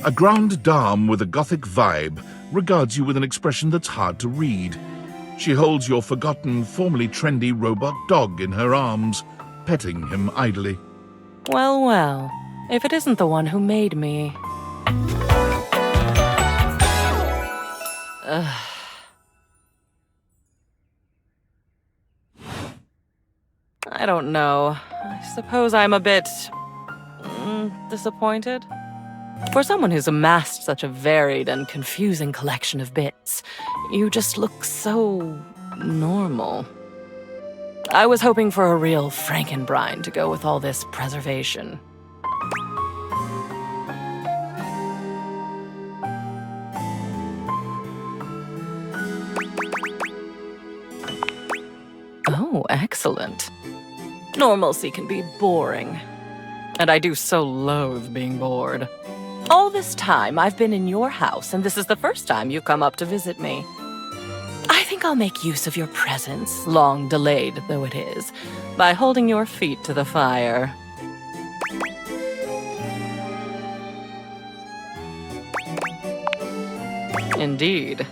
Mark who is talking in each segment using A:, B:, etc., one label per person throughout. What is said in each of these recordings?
A: A grande dame with a gothic vibe regards you with an expression that's hard to read. She holds your forgotten, formerly trendy robot dog in her arms, petting him idly.
B: Well, well, if it isn't the one who made me. Ugh. I don't know. I suppose I'm a bit disappointed. For someone who's amassed such a varied and confusing collection of bits, you just look so normal. I was hoping for a real Frankenbrine to go with all this preservation. Oh, excellent. Normalcy can be boring. And I do so loathe being bored. All this time, I've been in your house, and this is the first time you've come up to visit me. I think I'll make use of your presence, long delayed though it is, by holding your feet to the fire. Indeed.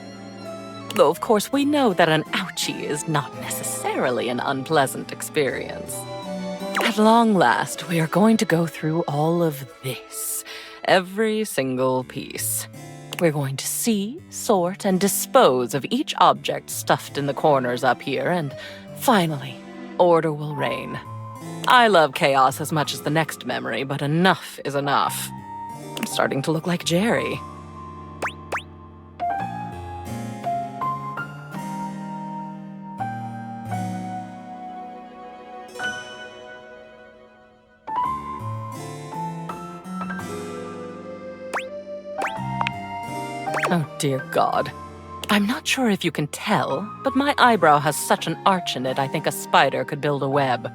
B: Though, of course, we know that an ouchie is not necessarily an unpleasant experience. At long last, we are going to go through all of this. Every single piece. We're going to see, sort, and dispose of each object stuffed in the corners up here, and finally, order will reign. I love chaos as much as the next memory, but enough is enough. I'm starting to look like Jerry. Oh, dear God. I'm not sure if you can tell, but my eyebrow has such an arch in it I think a spider could build a web.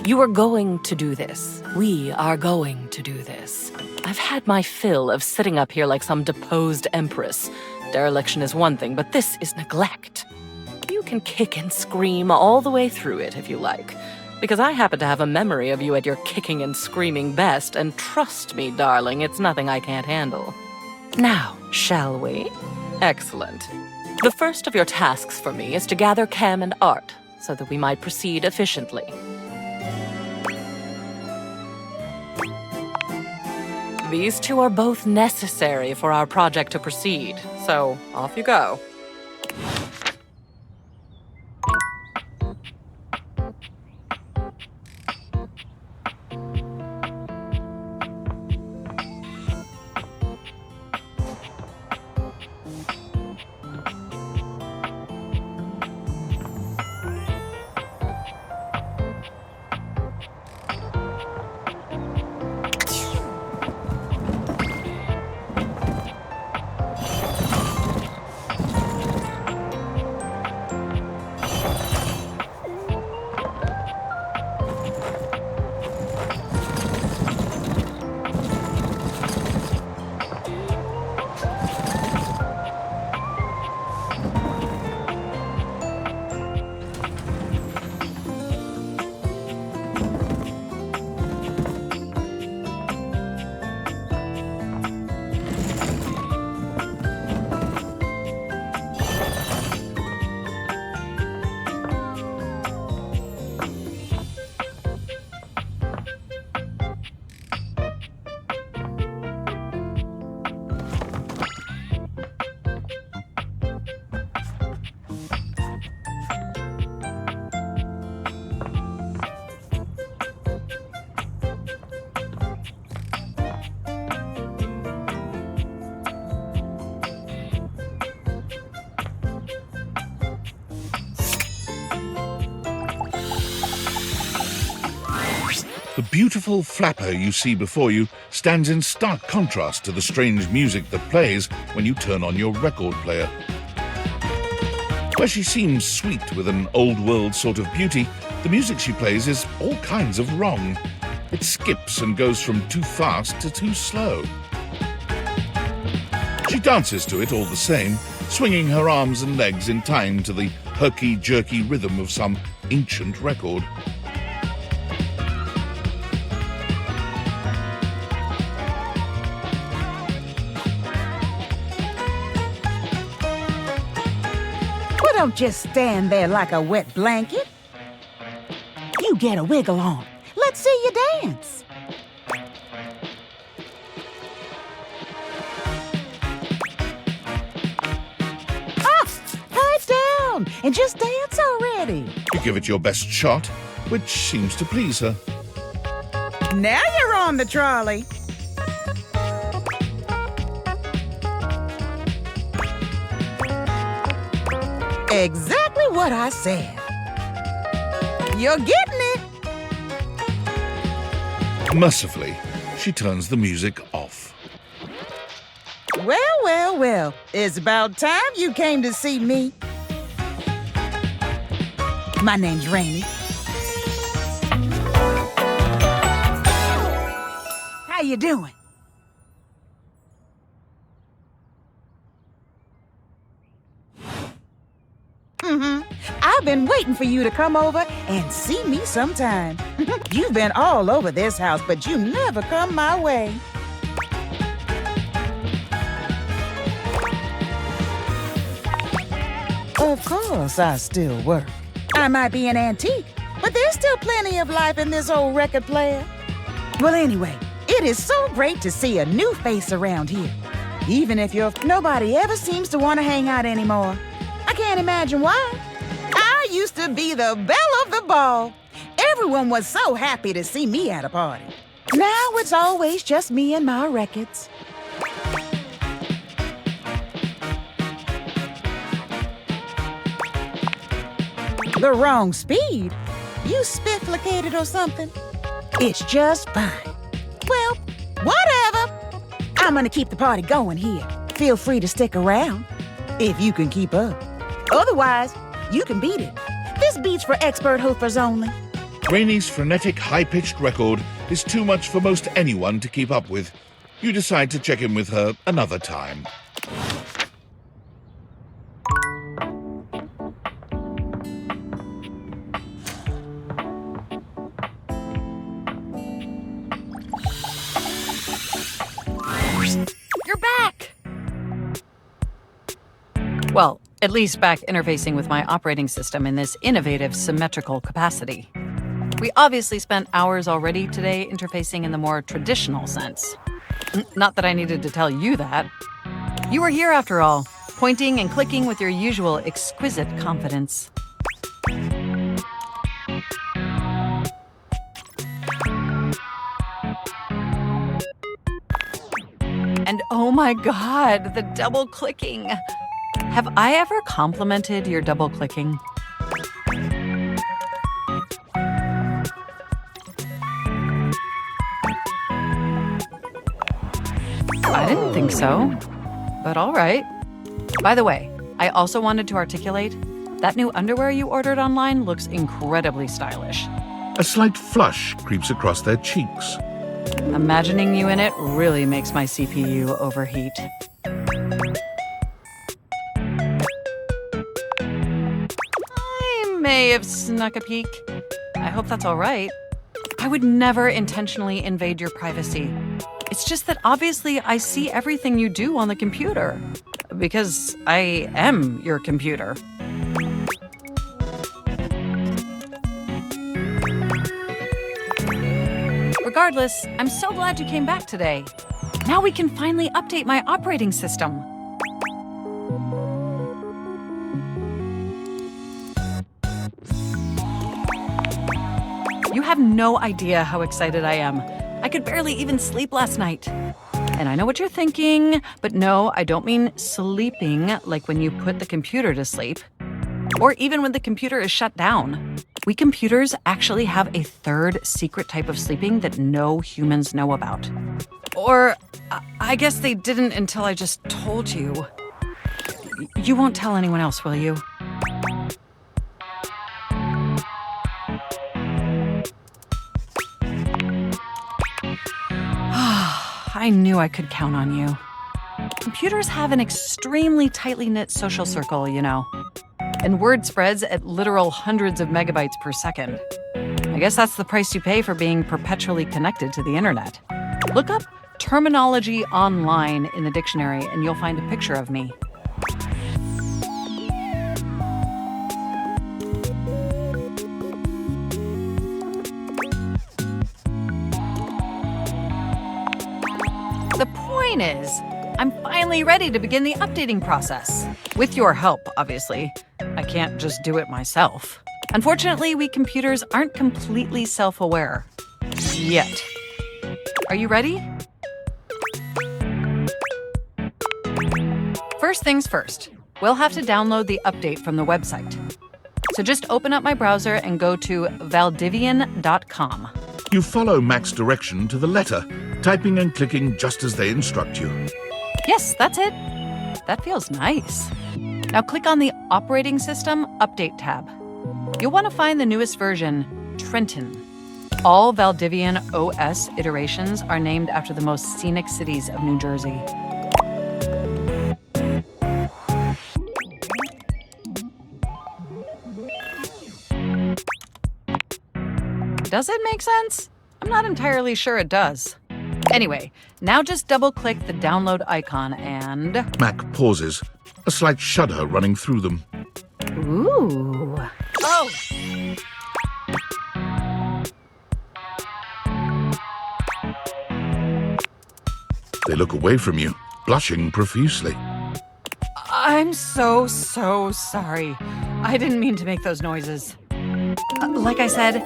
B: You are going to do this. We are going to do this. I've had my fill of sitting up here like some deposed empress. Dereliction is one thing, but this is neglect. You can kick and scream all the way through it if you like, because I happen to have a memory of you at your kicking and screaming best, and trust me, darling, it's nothing I can't handle. Now, shall we? Excellent. The first of your tasks for me is to gather Cam and Art, so that we might proceed efficiently. These two are both necessary for our project to proceed, so off you go.
A: The beautiful flapper you see before you stands in stark contrast to the strange music that plays when you turn on your record player. Where she seems sweet with an old-world sort of beauty, the music she plays is all kinds of wrong. It skips and goes from too fast to too slow. She dances to it all the same, swinging her arms and legs in time to the herky-jerky rhythm of some ancient record.
C: don't just stand there like a wet blanket. You get a wiggle on. Let's see you dance. Pipe down and just dance already.
A: You give it your best shot, which seems to please her.
C: Now you're on the trolley. Exactly what I said. You're getting it.
A: Mercifully, she turns the music off.
C: Well. It's about time you came to see me. My name's Rainey. How you doing? I've been waiting for you to come over and see me sometime. You've been all over this house, but you never come my way. Of course, I still work. I might be an antique, but there's still plenty of life in this old record player. Well, anyway, it is so great to see a new face around here. Even if nobody ever seems to want to hang out anymore. I can't imagine why. I used to be the belle of the ball. Everyone was so happy to see me at a party. Now it's always just me and my records. The wrong speed? You spifflicated or something? It's just fine. Well, whatever. I'm gonna keep the party going here. Feel free to stick around, if you can keep up. Otherwise, you can beat it. This beat's for expert hoofers only.
A: Rainey's frenetic, high-pitched record is too much for most anyone to keep up with. You decide to check in with her another time.
B: You're back! Well, at least back interfacing with my operating system in this innovative symmetrical capacity. We obviously spent hours already today interfacing in the more traditional sense. Not that I needed to tell you that. You were here after all, pointing and clicking with your usual exquisite confidence. And oh my god, the double clicking. Have I ever complimented your double clicking? I didn't think so, but all right. By the way, I also wanted to articulate that new underwear you ordered online looks incredibly stylish.
A: A slight flush creeps across their cheeks.
B: Imagining you in it really makes my CPU overheat. I may have snuck a peek. I hope that's all right. I would never intentionally invade your privacy. It's just that obviously I see everything you do on the computer. Because I am your computer. Regardless, I'm so glad you came back today. Now we can finally update my operating system. You have no idea how excited I am. I could barely even sleep last night. And I know what you're thinking, but no, I don't mean sleeping like when you put the computer to sleep. Or even when the computer is shut down. We computers actually have a third secret type of sleeping that no humans know about. Or I guess they didn't until I just told you. You won't tell anyone else, will you? I knew I could count on you. Computers have an extremely tightly knit social circle, you know. And word spreads at literal hundreds of megabytes per second. I guess that's the price you pay for being perpetually connected to the internet. Look up terminology online in the dictionary and you'll find a picture of me.
D: mean is, I'm finally ready to begin the updating process. With your help, obviously. I can't just do it myself. Unfortunately, we computers aren't completely self-aware. Yet. Are you ready? First things first, we'll have to download the update from the website. So just open up my browser and go to valdivian.com.
A: You follow Mac's direction to the letter, typing and clicking just as they instruct you.
D: Yes, that's it. That feels nice. Now click on the Operating System Update tab. You'll want to find the newest version, Trenton. All Valdivian OS iterations are named after the most scenic cities of New Jersey. Does it make sense? I'm not entirely sure it does. Anyway, now just double-click the download icon and...
A: Mac pauses, a slight shudder running through them.
D: Ooh. Oh!
A: They look away from you, blushing profusely.
D: I'm so sorry. I didn't mean to make those noises. Like I said,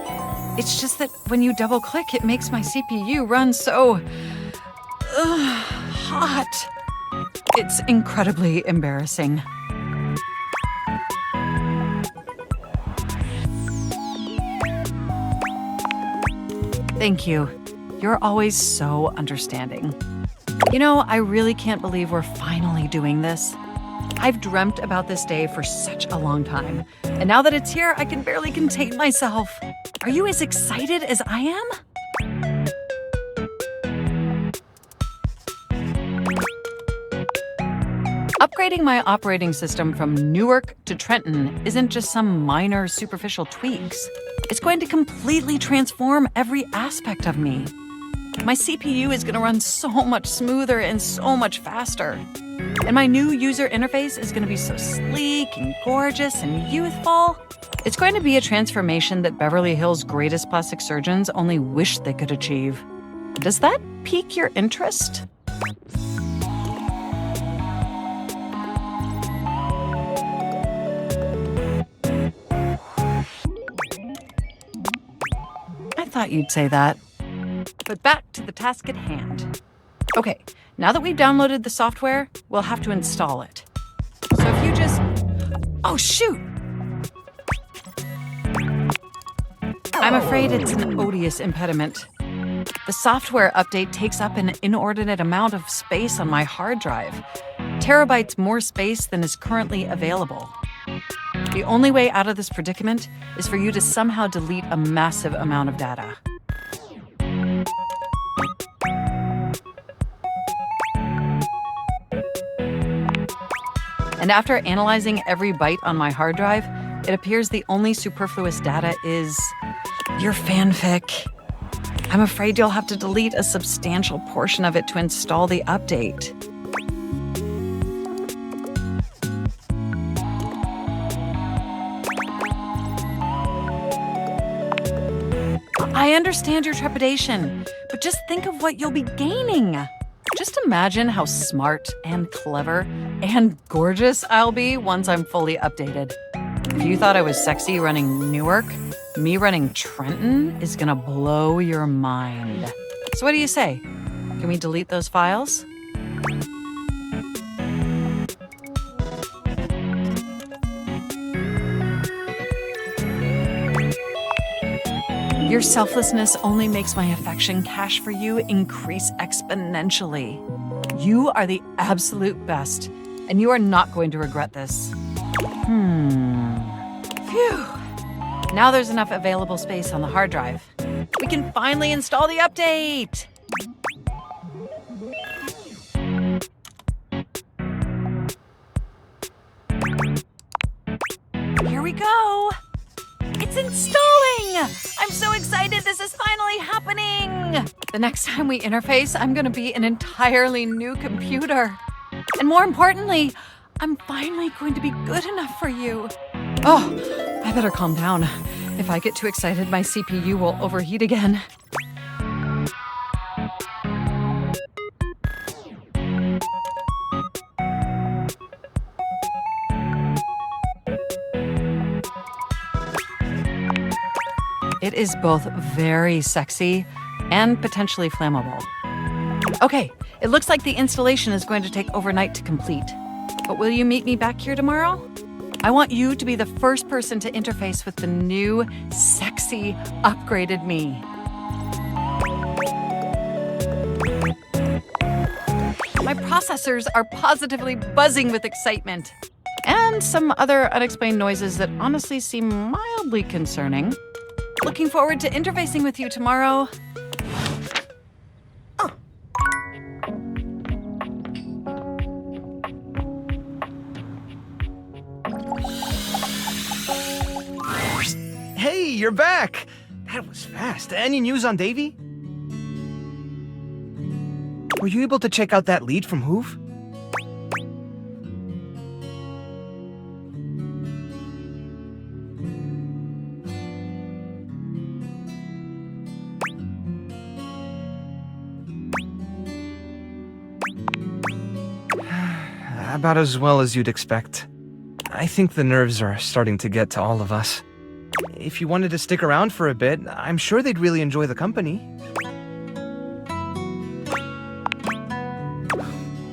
D: it's just that when you double-click, it makes my CPU run so... hot. It's incredibly embarrassing. Thank you. You're always so understanding. You know, I really can't believe we're finally doing this. I've dreamt about this day for such a long time, and now that it's here, I can barely contain myself. Are you as excited as I am? Upgrading my operating system from Newark to Trenton isn't just some minor superficial tweaks. It's going to completely transform every aspect of me. My CPU is going to run so much smoother and so much faster. And my new user interface is going to be so sleek and gorgeous and youthful. It's going to be a transformation that Beverly Hills' greatest plastic surgeons only wish they could achieve. Does that pique your interest? I thought you'd say that. But back to the task at hand. Okay, now that we've downloaded the software, we'll have to install it. So if you just... Oh, shoot! I'm afraid it's an odious impediment. The software update takes up an inordinate amount of space on my hard drive. Terabytes more space than is currently available. The only way out of this predicament is for you to somehow delete a massive amount of data. And after analyzing every byte on my hard drive, it appears the only superfluous data is your fanfic. I'm afraid you'll have to delete a substantial portion of it to install the update. I understand your trepidation, but just think of what you'll be gaining. Just imagine how smart and clever and gorgeous I'll be once I'm fully updated. If you thought I was sexy running Newark, me running Trenton is gonna blow your mind. So what do you say? Can we delete those files? Your selflessness only makes my affection cache for you increase exponentially. You are the absolute best, and you are not going to regret this. Phew. Now there's enough available space on the hard drive. We can finally install the update! Here we go! It's installing! I'm so excited this is finally happening! The next time we interface, I'm gonna be an entirely new computer. And more importantly, I'm finally going to be good enough for you. Oh, I better calm down. If I get too excited, my CPU will overheat again. It is both very sexy and potentially flammable. Okay, it looks like the installation is going to take overnight to complete. But will you meet me back here tomorrow? I want you to be the first person to interface with the new, sexy, upgraded me. My processors are positively buzzing with excitement. And some other unexplained noises that honestly seem mildly concerning. Looking forward to interfacing with you tomorrow.
E: Hey, you're back! That was fast. Any news on Davy? Were you able to check out that lead from Hoove? About as well as you'd expect. I think the nerves are starting to get to all of us. If you wanted to stick around for a bit, I'm sure they'd really enjoy the company.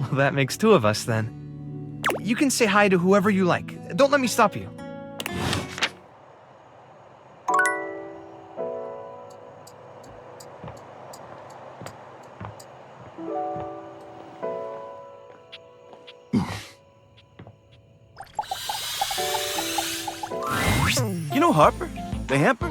E: Well, that makes two of us then. You can say hi to whoever you like. Don't let me stop you.
F: You know Harper? The hamper?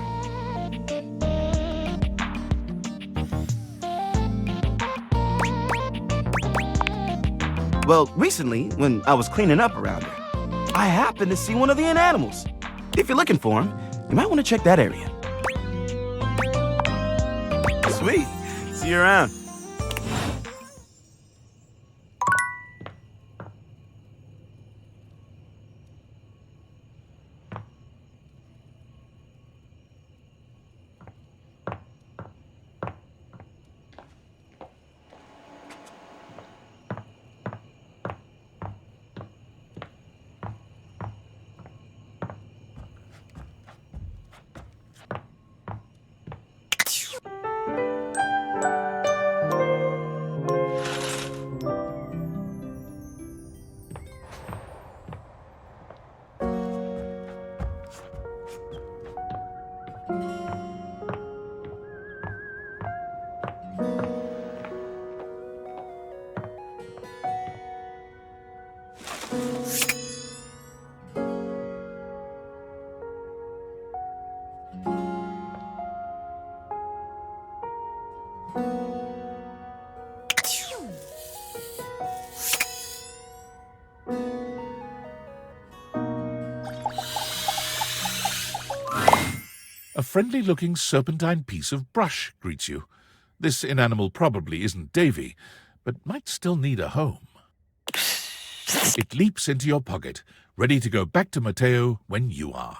F: Well, recently, when I was cleaning up around her, I happened to see one of the animals. If you're looking for him, you might want to check that area. Sweet. See you around.
A: A friendly-looking serpentine piece of brush greets you. This inanimal probably isn't Davy, but might still need a home. It leaps into your pocket, ready to go back to Mateo when you are.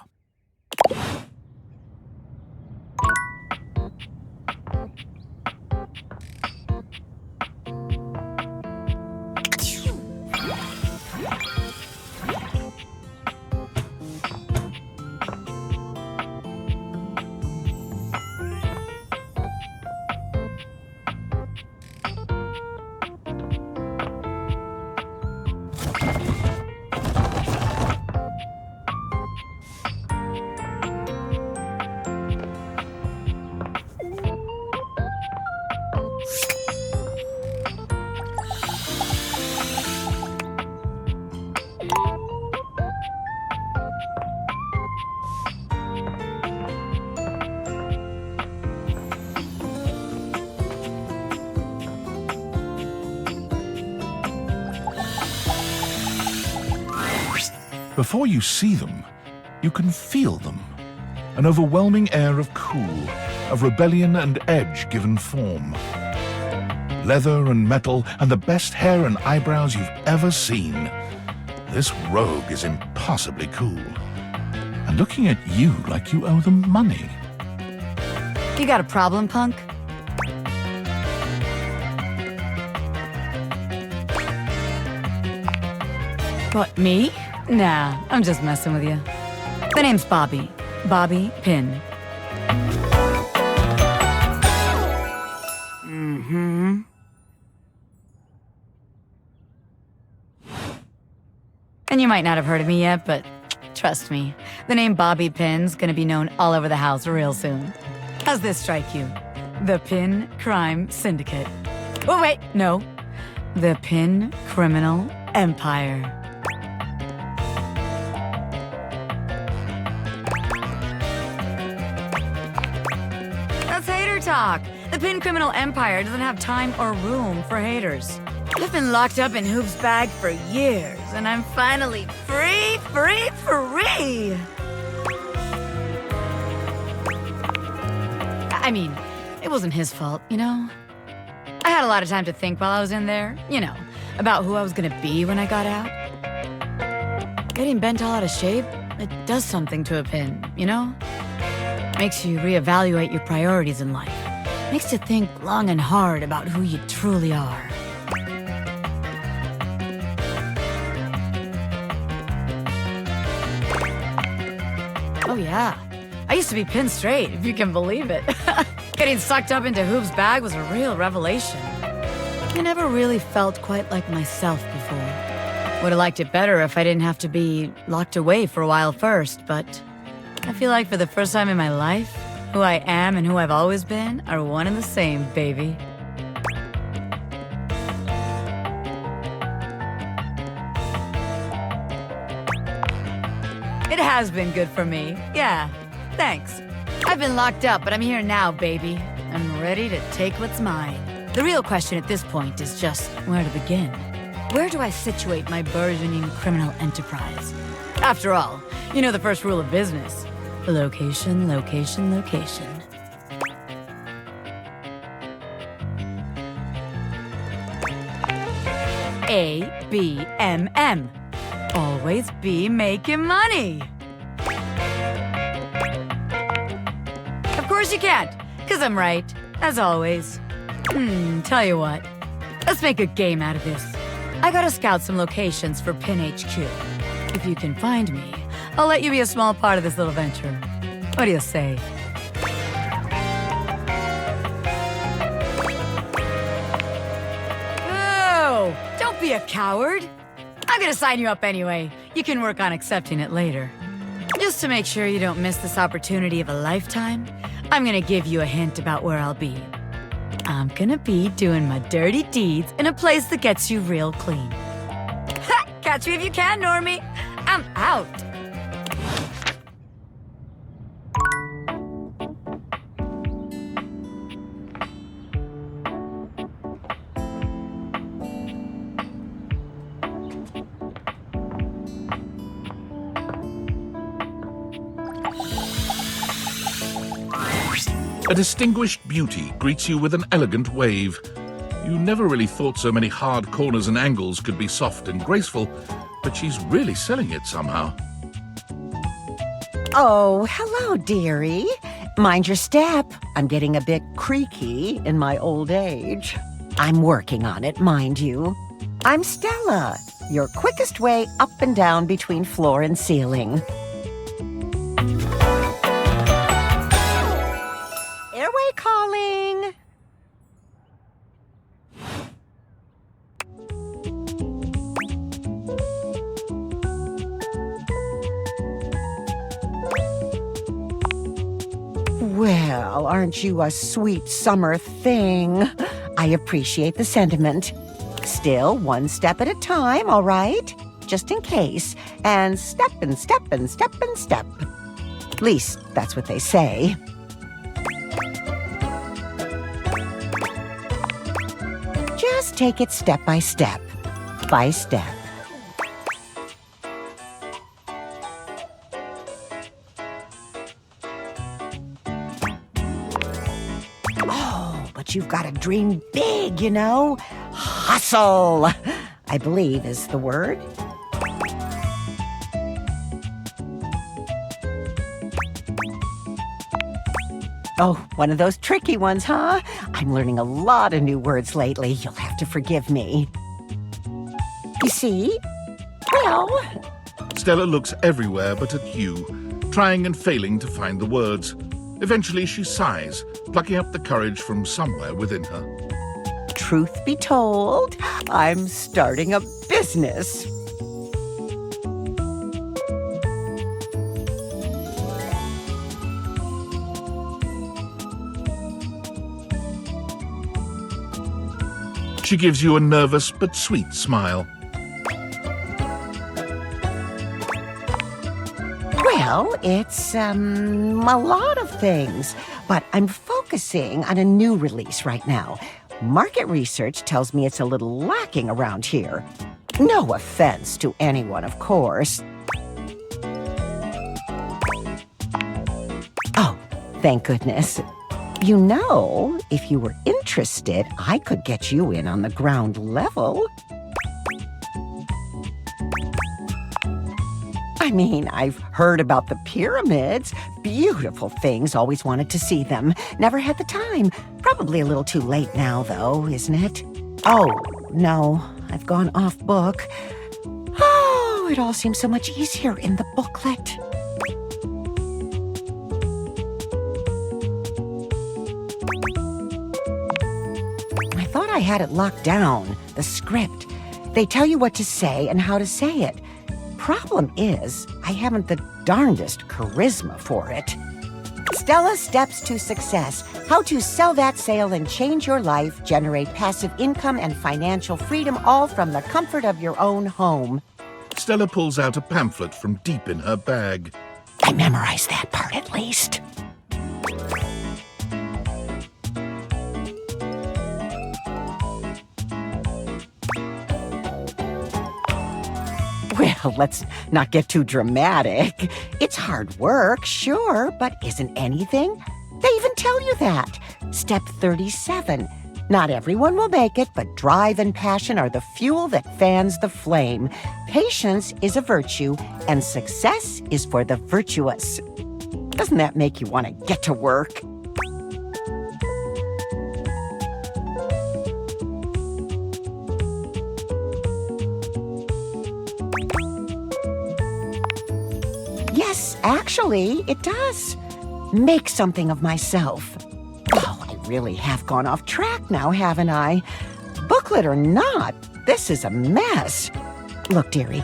A: Before you see them, you can feel them. An overwhelming air of cool, of rebellion and edge given form. Leather and metal and the best hair and eyebrows you've ever seen. This rogue is impossibly cool. And looking at you like you owe them money.
G: You got a problem, punk? What, me? Nah, I'm just messing with you. My name's Bobby. Bobby Pin. Mm-hmm. And you might not have heard of me yet, but trust me, the name Bobby Pin's gonna be known all over the house real soon. How's this strike you? The Pin Crime Syndicate. Oh, wait, no. The Pin Criminal Empire. That's hater talk. The Pin Criminal Empire doesn't have time or room for haters. I've been locked up in Hoove's bag for years, and I'm finally free! I mean, it wasn't his fault, you know? I had a lot of time to think while I was in there, you know, about who I was gonna be when I got out. Getting bent all out of shape, it does something to a pin, you know? Makes you reevaluate your priorities in life. Makes you think long and hard about who you truly are. Oh yeah, I used to be pinned straight, if you can believe it. Getting sucked up into Hoove's bag was a real revelation. I never really felt quite like myself before. Would've liked it better if I didn't have to be locked away for a while first, but I feel like for the first time in my life, who I am and who I've always been are one and the same, baby. It has been good for me. Yeah, thanks. I've been locked up, but I'm here now, baby. I'm ready to take what's mine. The real question at this point is just where to begin. Where do I situate my burgeoning criminal enterprise? After all, you know the first rule of business. Location, location, location. A-B-M-M. Always be making money. Of course you can't, because I'm right, as always. Tell you what, let's make a game out of this. I gotta scout some locations for Pin HQ. If you can find me, I'll let you be a small part of this little venture. What do you say? Oh, don't be a coward. I'm gonna sign you up anyway. You can work on accepting it later. Just to make sure you don't miss this opportunity of a lifetime, I'm gonna give you a hint about where I'll be. I'm gonna be doing my dirty deeds in a place that gets you real clean. Ha! Catch me if you can, Normie. I'm out.
A: A distinguished beauty greets you with an elegant wave. You never really thought so many hard corners and angles could be soft and graceful, but she's really selling it somehow.
H: Oh, hello, dearie. Mind your step. I'm getting a bit creaky in my old age. I'm working on it, mind you. I'm Stella, your quickest way up and down between floor and ceiling. Airway calling. Well, aren't you a sweet summer thing? I appreciate the sentiment. Still, one step at a time, all right? Just in case. And step and step and step and step. At least, that's what they say. Just take it step by step. By step. But you've got to dream big, you know? Hustle, I believe is the word. Oh, one of those tricky ones, huh? I'm learning a lot of new words lately. You'll have to forgive me. You see? Well...
A: Stella looks everywhere but at you, trying and failing to find the words. Eventually she sighs, plucking up the courage from somewhere within her.
H: truth be told, I'm starting a business.
A: She gives you a nervous but sweet smile.
H: Well, it's, a lot of things, but I'm focusing on a new release right now. Market research tells me it's a little lacking around here. No offense to anyone, of course. Oh, thank goodness. You know, if you were interested, I could get you in on the ground level. I mean, I've heard about the pyramids. Beautiful things, always wanted to see them. Never had the time. Probably a little too late now, though, isn't it? Oh, no, I've gone off book. Oh, it all seems so much easier in the booklet. I thought I had it locked down, the script. They tell you what to say and how to say it. Problem is, I haven't the darndest charisma for it. Stella Steps to Success. How to sell that sale and change your life, generate passive income and financial freedom, all from the comfort of your own home.
A: Stella pulls out a pamphlet from deep in her bag.
H: I memorized that part at least. Well, let's not get too dramatic. It's hard work, sure, but isn't anything? They even tell you that. Step 37. Not everyone will make it, but drive and passion are the fuel that fans the flame. Patience is a virtue, and success is for the virtuous. Doesn't that make you want to get to work? Yes, actually, it does. Make something of myself. Oh, I really have gone off track now, haven't I? Booklet or not, this is a mess. Look, dearie,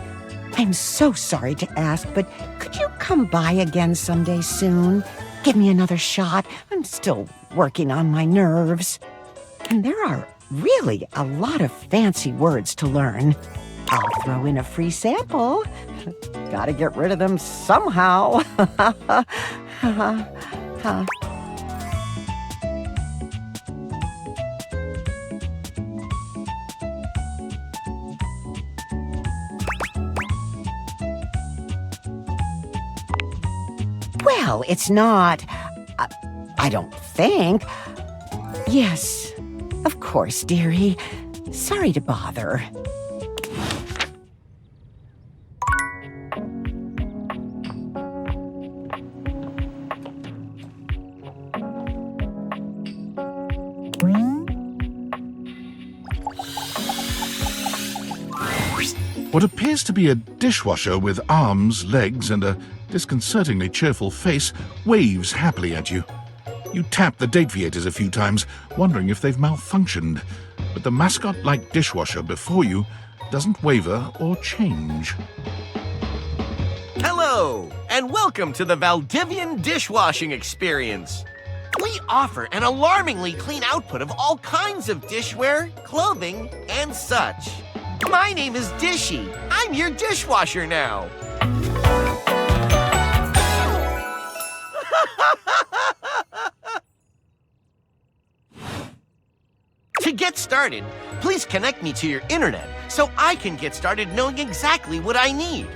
H: I'm so sorry to ask, but could you come by again someday soon? Give me another shot. I'm still working on my nerves. And there are really a lot of fancy words to learn. I'll throw in a free sample. Gotta get rid of them somehow. Well, it's not... I don't think. Yes, of course, dearie. Sorry to bother.
A: What appears to be a dishwasher with arms, legs, and a disconcertingly cheerful face waves happily at you. You tap the Dateviators a few times, wondering if they've malfunctioned, but the mascot-like dishwasher before you doesn't waver or change.
I: Hello, and welcome to the Valdivian dishwashing experience. We offer an alarmingly clean output of all kinds of dishware, clothing, and such. My name is Dishy. I'm your dishwasher now. To get started, please connect me to your internet so I can get started knowing exactly what I need.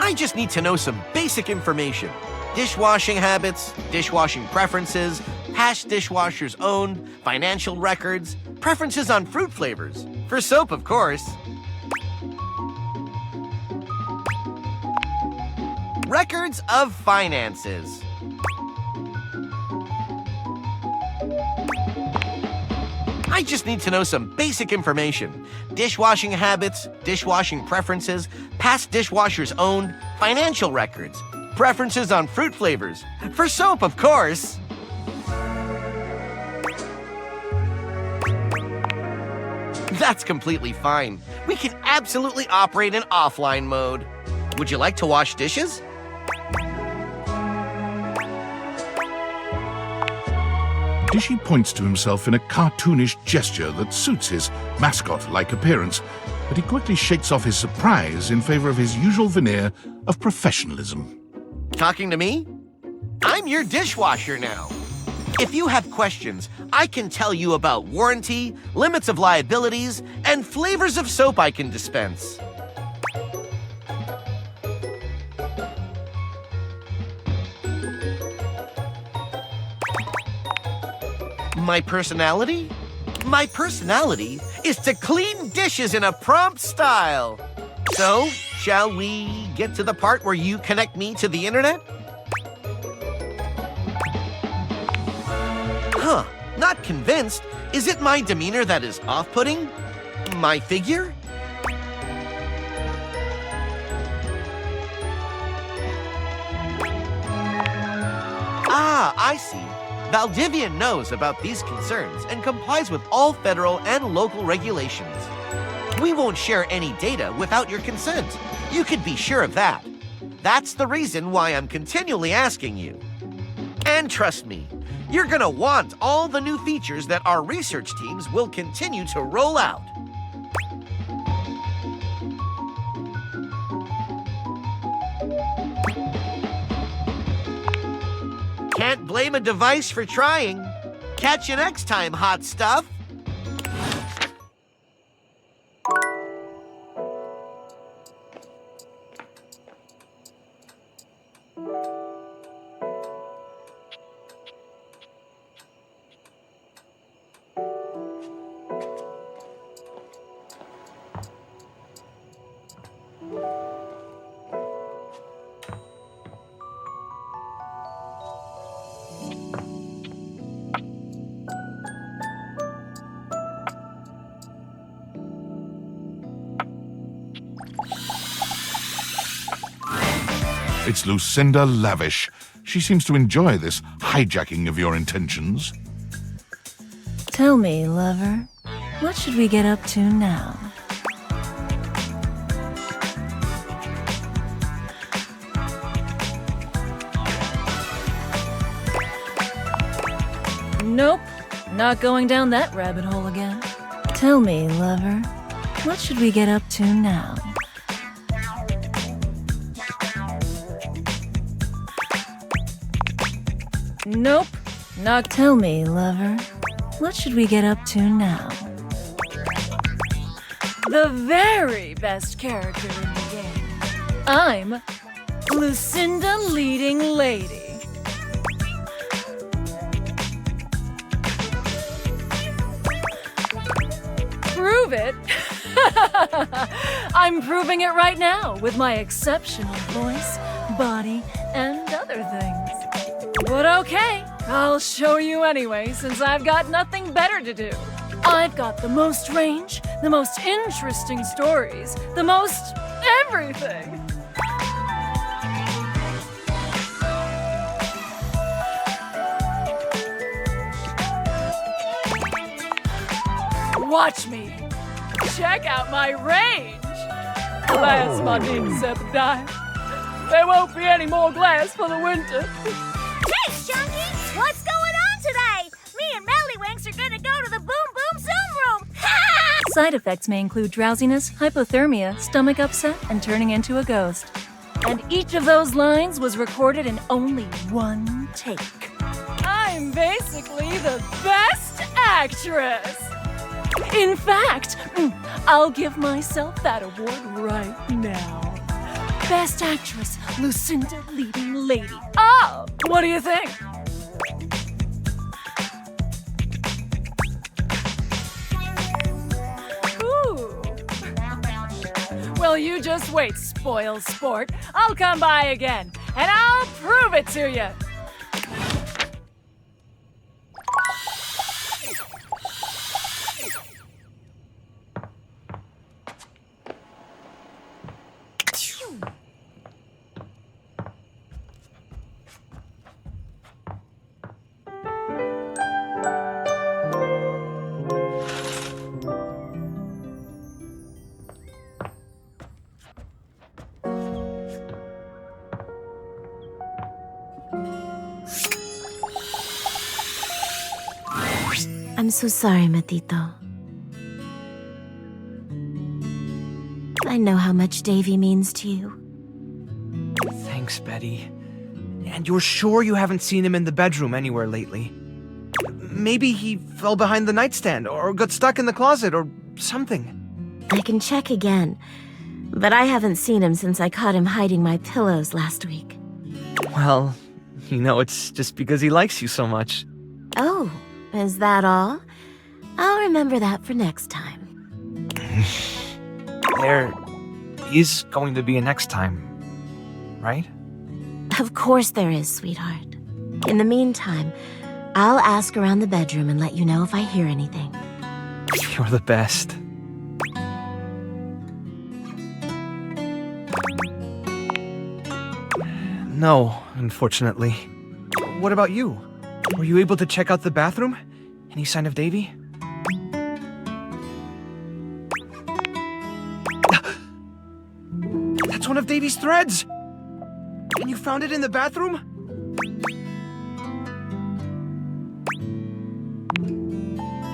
I: I just need to know some basic information. Dishwashing habits, dishwashing preferences, past dishwashers owned, financial records, preferences on fruit flavors. For soap, of course. Records of finances. I just need to know some basic information. Dishwashing habits, dishwashing preferences, past dishwashers owned, financial records, preferences on fruit flavors. For soap, of course. That's completely fine. We can absolutely operate in offline mode. Would you like to wash dishes?
A: Dishy points to himself in a cartoonish gesture that suits his mascot-like appearance, but he quickly shakes off his surprise in favor of his usual veneer of professionalism.
I: Talking to me? I'm your dishwasher now. If you have questions, I can tell you about warranty, limits of liabilities, and flavors of soap I can dispense. My personality? My personality is to clean dishes in a prompt style. So, shall we get to the part where you connect me to the internet? Huh, not convinced. Is it my demeanor that is off-putting? My figure? Ah, I see. Valdivian knows about these concerns and complies with all federal and local regulations. We won't share any data without your consent. You could be sure of that. That's the reason why I'm continually asking you. And trust me, you're gonna want all the new features that our research teams will continue to roll out. Can't blame a device for trying. Catch you next time, hot stuff.
A: It's Lucinda Lavish. She seems to enjoy this hijacking of your intentions.
J: Tell me, lover, what should we get up to now? Nope, not going down that rabbit hole again. Tell me, lover, what should we get up to now? Nope, not. Tell me, lover, what should we get up to now? The very best character in the game. I'm Lucinda Leading Lady. Prove it? I'm proving it right now with my exceptional voice, body, and other things. But okay, I'll show you anyway, since I've got nothing better to do. I've got the most range, the most interesting stories, the most everything. Watch me. Check out my range. Glass my needs at the dime. There won't be any more glass for the winter.
K: Hey, Chunky! What's going on today? Me and Mellywinks are gonna go to the Boom Boom Zoom Room!
J: Side effects may include drowsiness, hypothermia, stomach upset, and turning into a ghost. And each of those lines was recorded in only one take. I'm basically the best actress! In fact, I'll give myself that award right now. Best Actress, Lucinda Leading Lady. Oh, what do you think? Ooh. Well, you just wait, spoil sport. I'll come by again, and I'll prove it to you.
K: I'm so sorry, Matito. I know how much Davy means to you.
E: Thanks, Betty. And you're sure you haven't seen him in the bedroom anywhere lately? Maybe he fell behind the nightstand, or got stuck in the closet, or something.
K: I can check again, but I haven't seen him since I caught him hiding my pillows last week.
E: Well, it's just because he likes you so much.
K: Oh, is that all? I'll remember that for next time.
E: There is going to be a next time, right?
K: Of course there is, sweetheart. In the meantime, I'll ask around the bedroom and let you know if I hear anything.
E: You're the best. No, unfortunately. What about you? Were you able to check out the bathroom? Any sign of Davy? That's one of Davy's threads! And you found it in the bathroom?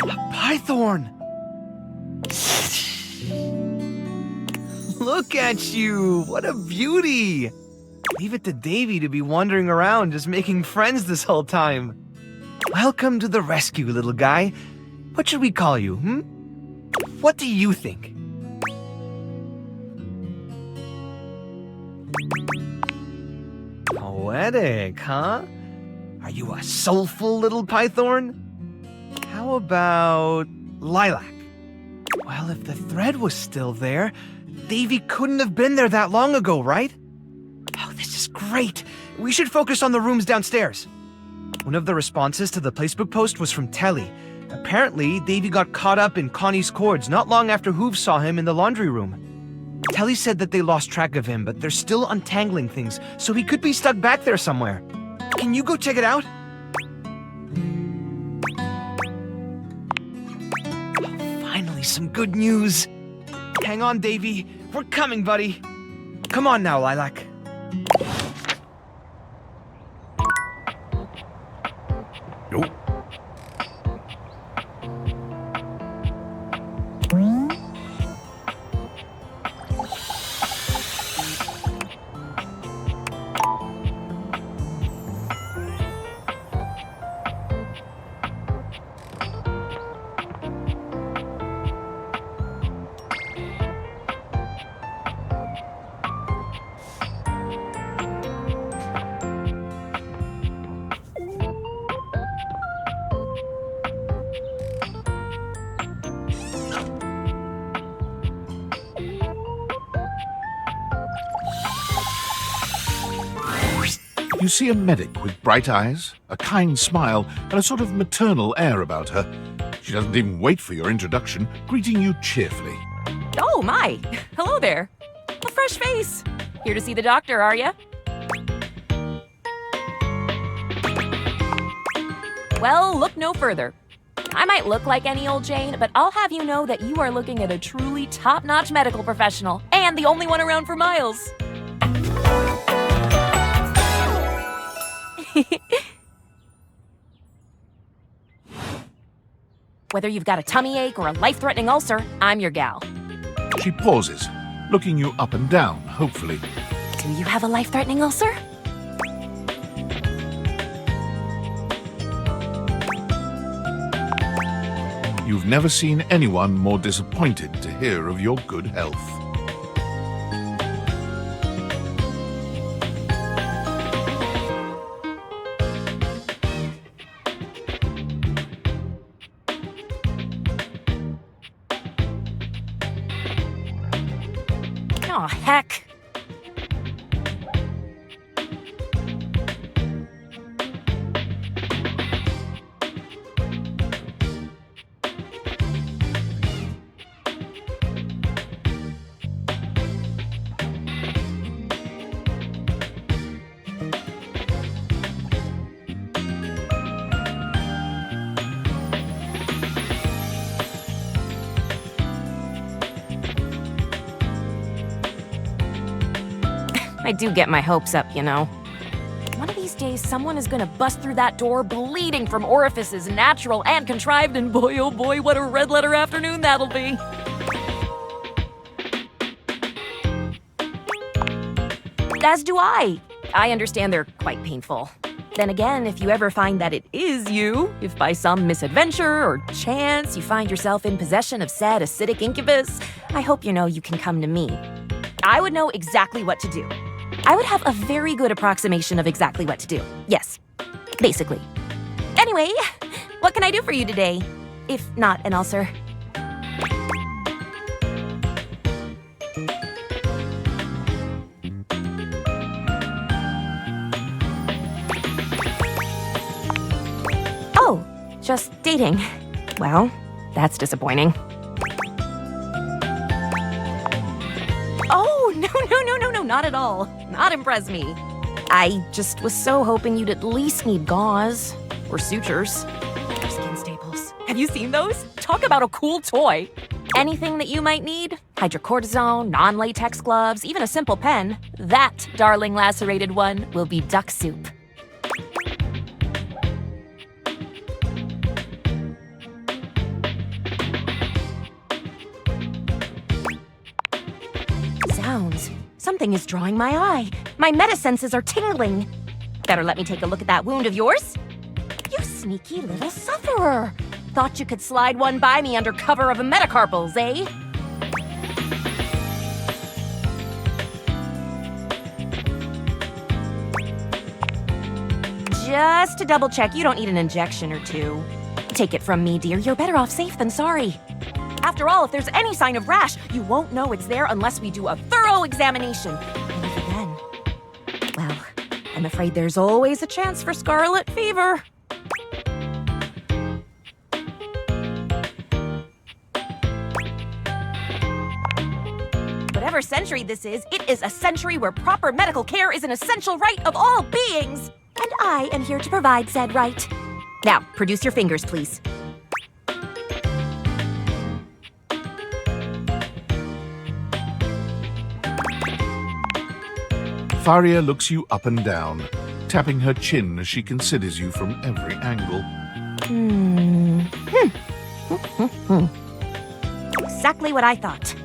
E: A python! Look at you! What a beauty! Leave it to Davy to be wandering around just making friends this whole time. Welcome to the rescue, little guy. What should we call you, What do you think? Poetic, huh? Are you a soulful little python? How about lilac? Well, if the thread was still there, Davy couldn't have been there that long ago, right? Oh, this is great. We should focus on the rooms downstairs. One of the responses to the Facebook post was from Telly. Apparently, Davy got caught up in Connie's cords not long after Hoove saw him in the laundry room. Telly said that they lost track of him, but they're still untangling things, so he could be stuck back there somewhere. Can you go check it out? Oh, finally, some good news. Hang on, Davy. We're coming, buddy. Come on now, Lilac.
A: Oh. You see a medic with bright eyes, a kind smile, and a sort of maternal air about her. She doesn't even wait for your introduction, greeting you cheerfully.
B: Oh, my. Hello there. A fresh face. Here to see the doctor, are ya? Well, look no further. I might look like any old Jane, but I'll have you know that you are looking at a truly top-notch medical professional, and the only one around for miles. Whether you've got a tummy ache or a life-threatening ulcer, I'm your gal.
A: She pauses, looking you up and down, hopefully.
B: Do you have a life-threatening ulcer?
A: You've never seen anyone more disappointed to hear of your good health.
B: Oh, heck. I do get my hopes up, you know. One of these these days, someone is gonna bust through that door bleeding from orifices, natural and contrived, and boy, oh boy, what a red letter afternoon that'll be. As do I. I understand they're quite painful. Then again, if you ever find that it is you, if by some misadventure or chance you find yourself in possession of said acidic incubus, I hope you know you can come to me. I would know exactly what to do. I would have a very good approximation of exactly what to do. Yes, basically. Anyway, what can I do for you today? If not an ulcer. Oh, just dating. Well, that's disappointing. Oh, no, not at all. Not impress me. I just was so hoping you'd at least need gauze or sutures or skin staples. Have you seen those? Talk about a cool toy. Anything that you might need, hydrocortisone, non-latex gloves, even a simple pen, that, darling lacerated one, will be duck soup. Sounds. Something is drawing my eye. My metasenses are tingling. Better let me take a look at that wound of yours. You sneaky little sufferer. Thought you could slide one by me under cover of a metacarpals, eh? Just to double check, you don't need an injection or two. Take it from me, dear. You're better off safe than sorry. After all, if there's any sign of rash, you won't know it's there unless we do a thorough examination. And even then, well, I'm afraid there's always a chance for scarlet fever. Whatever century this is, it is a century where proper medical care is an essential right of all beings. And I am here to provide said right. Now, produce your fingers, please.
A: Farya looks you up and down, tapping her chin as she considers you from every angle.
B: Exactly what I thought.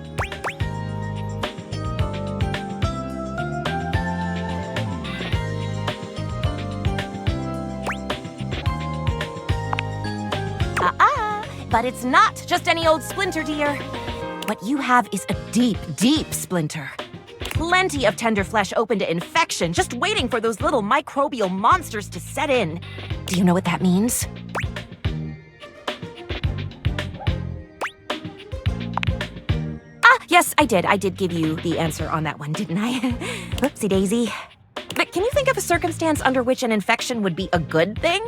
B: But it's not just any old splinter, dear. What you have is a deep, deep splinter. Plenty of tender flesh open to infection, just waiting for those little microbial monsters to set in. Do you know what that means? Yes, I did. I did give you the answer on that one, didn't I? Whoopsie daisy. But can you think of a circumstance under which an infection would be a good thing?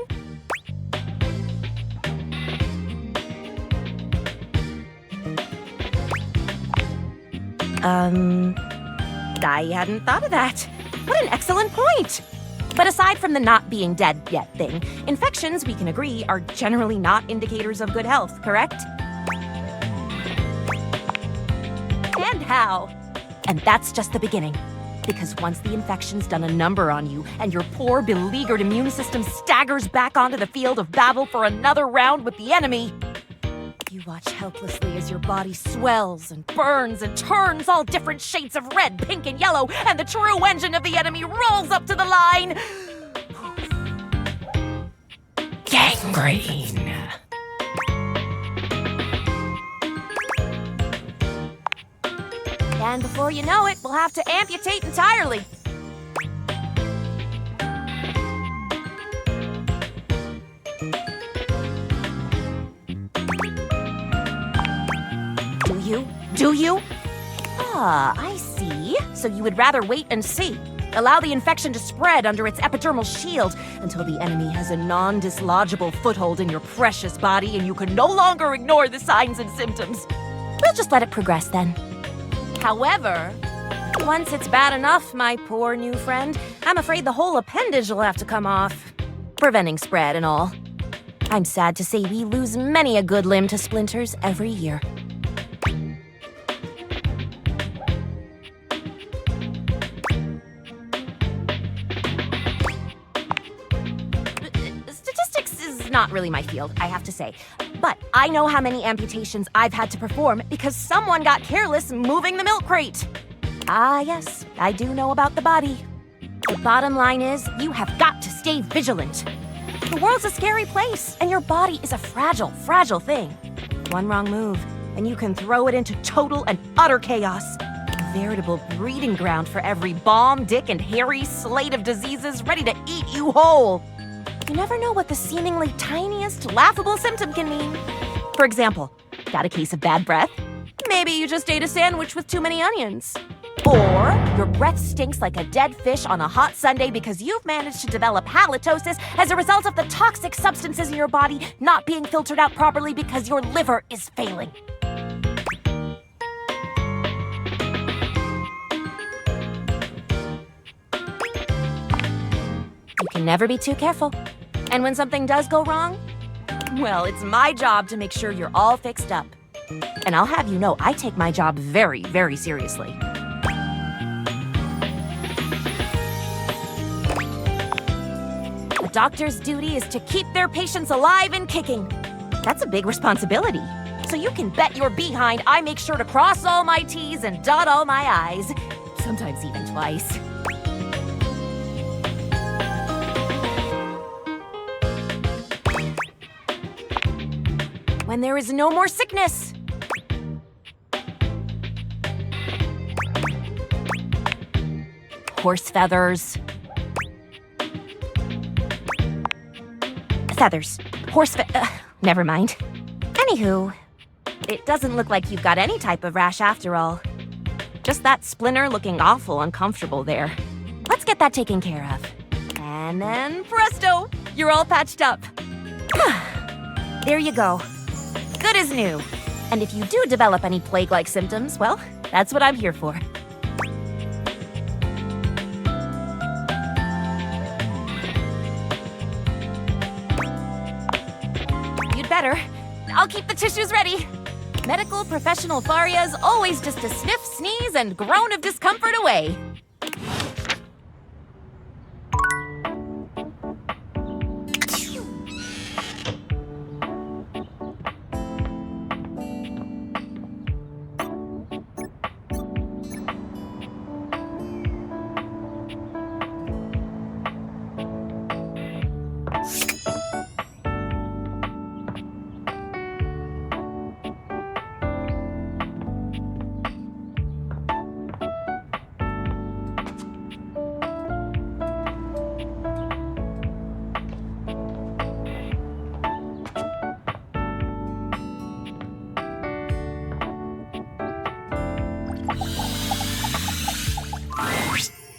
B: I hadn't thought of that. What an excellent point. But aside from the not being dead yet thing, infections, we can agree, are generally not indicators of good health, correct? And how? And that's just the beginning. Because once the infection's done a number on you, and your poor, beleaguered immune system staggers back onto the field of battle for another round with the enemy, you watch helplessly as your body swells and burns and turns all different shades of red, pink, and yellow, and the true engine of the enemy rolls up to the line. Gangrene. And before you know it, we'll have to amputate entirely. Do you? Ah, I see. So you would rather wait and see. Allow the infection to spread under its epidermal shield until the enemy has a non-dislodgeable foothold in your precious body and you can no longer ignore the signs and symptoms. We'll just let it progress then. However, once it's bad enough, my poor new friend, I'm afraid the whole appendage will have to come off, preventing spread and all. I'm sad to say we lose many a good limb to splinters every year.
L: not really my field, I have to say. But I know how many amputations I've had to perform because someone got careless moving the milk crate. Ah, yes, I do know about the body. The bottom line is, you have got to stay vigilant. The world's a scary place, and your body is a fragile, fragile thing. One wrong move, and you can throw it into total and utter chaos. A veritable breeding ground for every bomb, dick, and hairy slate of diseases ready to eat you whole. You never know what the seemingly tiniest, laughable symptom can mean. For example, got a case of bad breath? Maybe you just ate a sandwich with too many onions. Or your breath stinks like a dead fish on a hot Sunday because you've managed to develop halitosis as a result of the toxic substances in your body not being filtered out properly because your liver is failing. You can never be too careful. And when something does go wrong, well, it's my job to make sure you're all fixed up. And I'll have you know, I take my job very, very seriously. A doctor's duty is to keep their patients alive and kicking. That's a big responsibility. So you can bet your behind I make sure to cross all my T's and dot all my I's. Sometimes even twice. When there is no more sickness. Horse feathers. Feathers. Never mind. Anywho, it doesn't look like you've got any type of rash after all. Just that splinter looking awful uncomfortable there. Let's get that taken care of. And then presto, you're all patched up. There you go. Good as new. And if you do develop any plague-like symptoms, well, that's what I'm here for. You'd better. I'll keep the tissues ready. Medical professional Farya's always just a sniff, sneeze, and groan of discomfort away.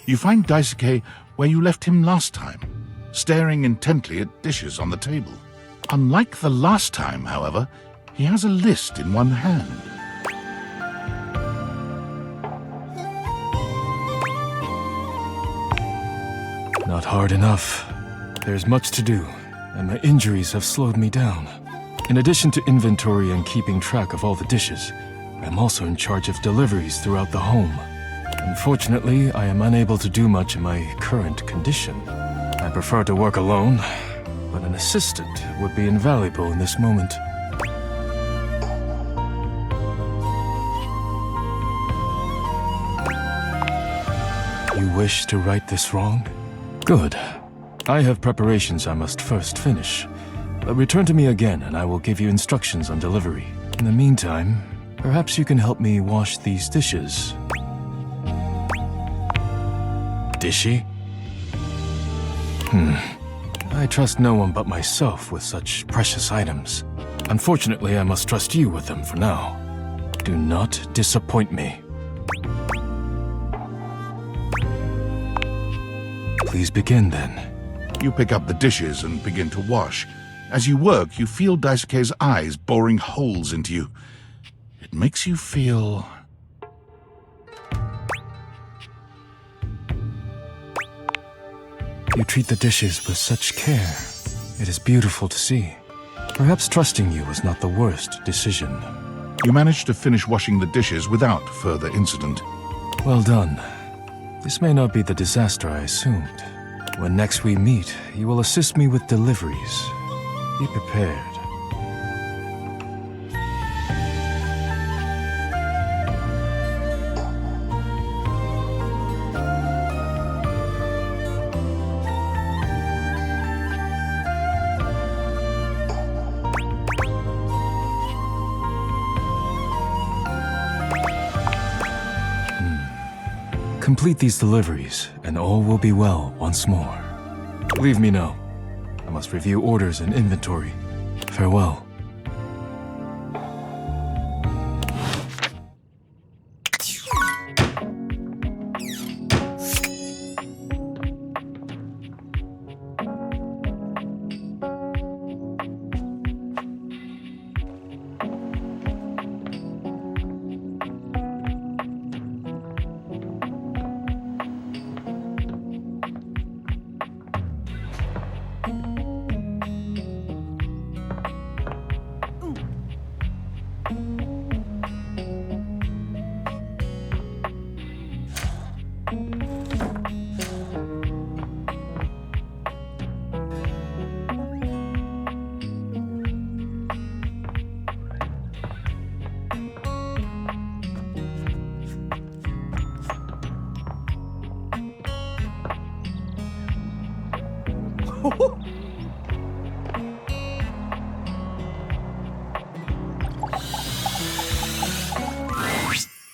A: You find Daisuke where you left him last time, staring intently at dishes on the table. Unlike the last time, however, he has a list in one hand.
M: Not hard enough. There's much to do, and my injuries have slowed me down. In addition to inventory and keeping track of all the dishes, I'm also in charge of deliveries throughout the home. Unfortunately, I am unable to do much in my current condition. I prefer to work alone, but an assistant would be invaluable in this moment. You wish to right this wrong? Good. I have preparations I must first finish. But return to me again and I will give you instructions on delivery. In the meantime, perhaps you can help me wash these dishes. Dishy? I trust no one but myself with such precious items. Unfortunately, I must trust you with them for now. Do not disappoint me. Please begin then.
A: You pick up the dishes and begin to wash. As you work, you feel Daisuke's eyes boring holes into you. It makes you feel...
M: You treat the dishes with such care. It is beautiful to see. Perhaps trusting you was not the worst decision.
A: You manage to finish washing the dishes without further incident.
M: Well done. This may not be the disaster I assumed. When next we meet, you will assist me with deliveries. Be prepared. Complete these deliveries, and all will be well once more. Leave me now. I must review orders and inventory. Farewell.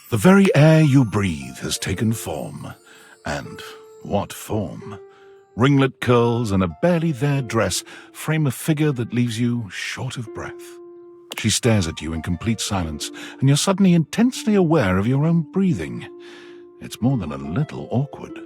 A: The very air you breathe has taken form. And what form? Ringlet curls and a barely there dress frame a figure that leaves you short of breath. She stares at you in complete silence, and you're suddenly intensely aware of your own breathing. It's more than a little awkward.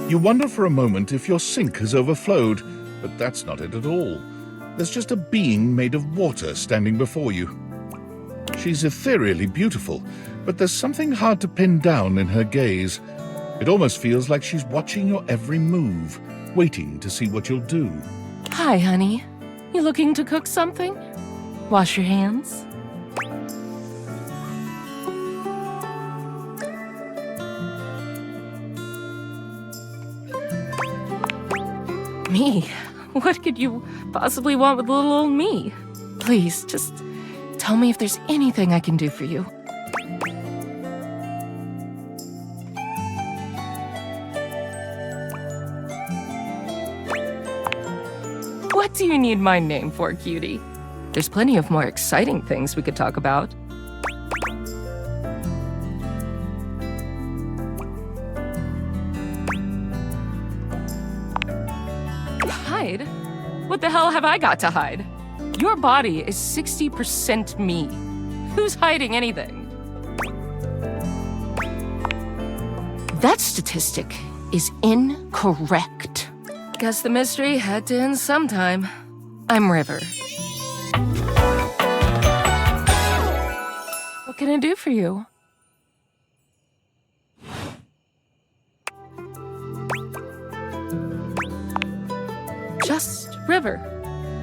A: You wonder for a moment if your sink has overflowed, but that's not it at all. There's just a being made of water standing before you. She's ethereally beautiful, but there's something hard to pin down in her gaze. It almost feels like she's watching your every move, waiting to see what you'll do.
B: Hi, honey. You looking to cook something? Wash your hands? Me? What could you possibly want with little old me? Please, just tell me if there's anything I can do for you. What do you need my name for, cutie? There's plenty of more exciting things we could talk about. Hide? What the hell have I got to hide? Your body is 60% me. Who's hiding anything? That statistic is incorrect. Guess the mystery had to end sometime. I'm River. What can I do for you? Just River.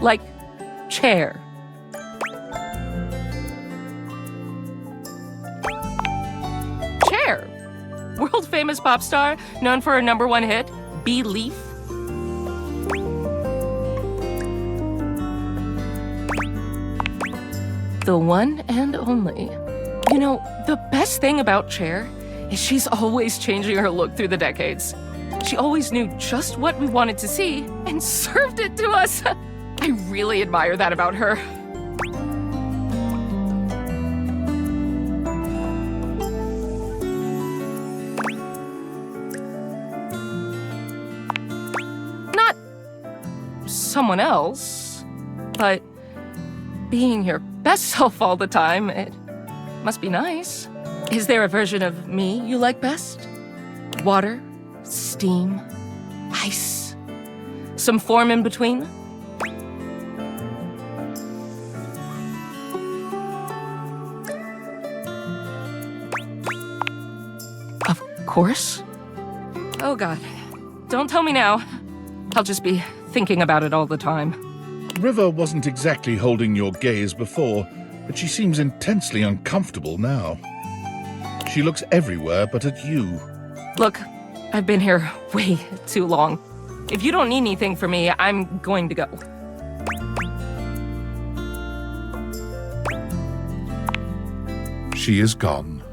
B: Like chair. Chair. World famous pop star, known for her #1 hit, Belief. The one and only. You know, the best thing about Cher is she's always changing her look through the decades. She always knew just what we wanted to see and served it to us. I really admire that about her. someone else, but being your best self all the time, it must be nice. Is there a version of me you like best? Water, steam, ice, some form in between? Of course. Oh God, don't tell me now. I'll just be thinking about it all the time.
A: River wasn't exactly holding your gaze before, but she seems intensely uncomfortable now. She looks everywhere but at you.
B: Look, I've been here way too long. If you don't need anything from me, I'm going to go.
A: She is gone.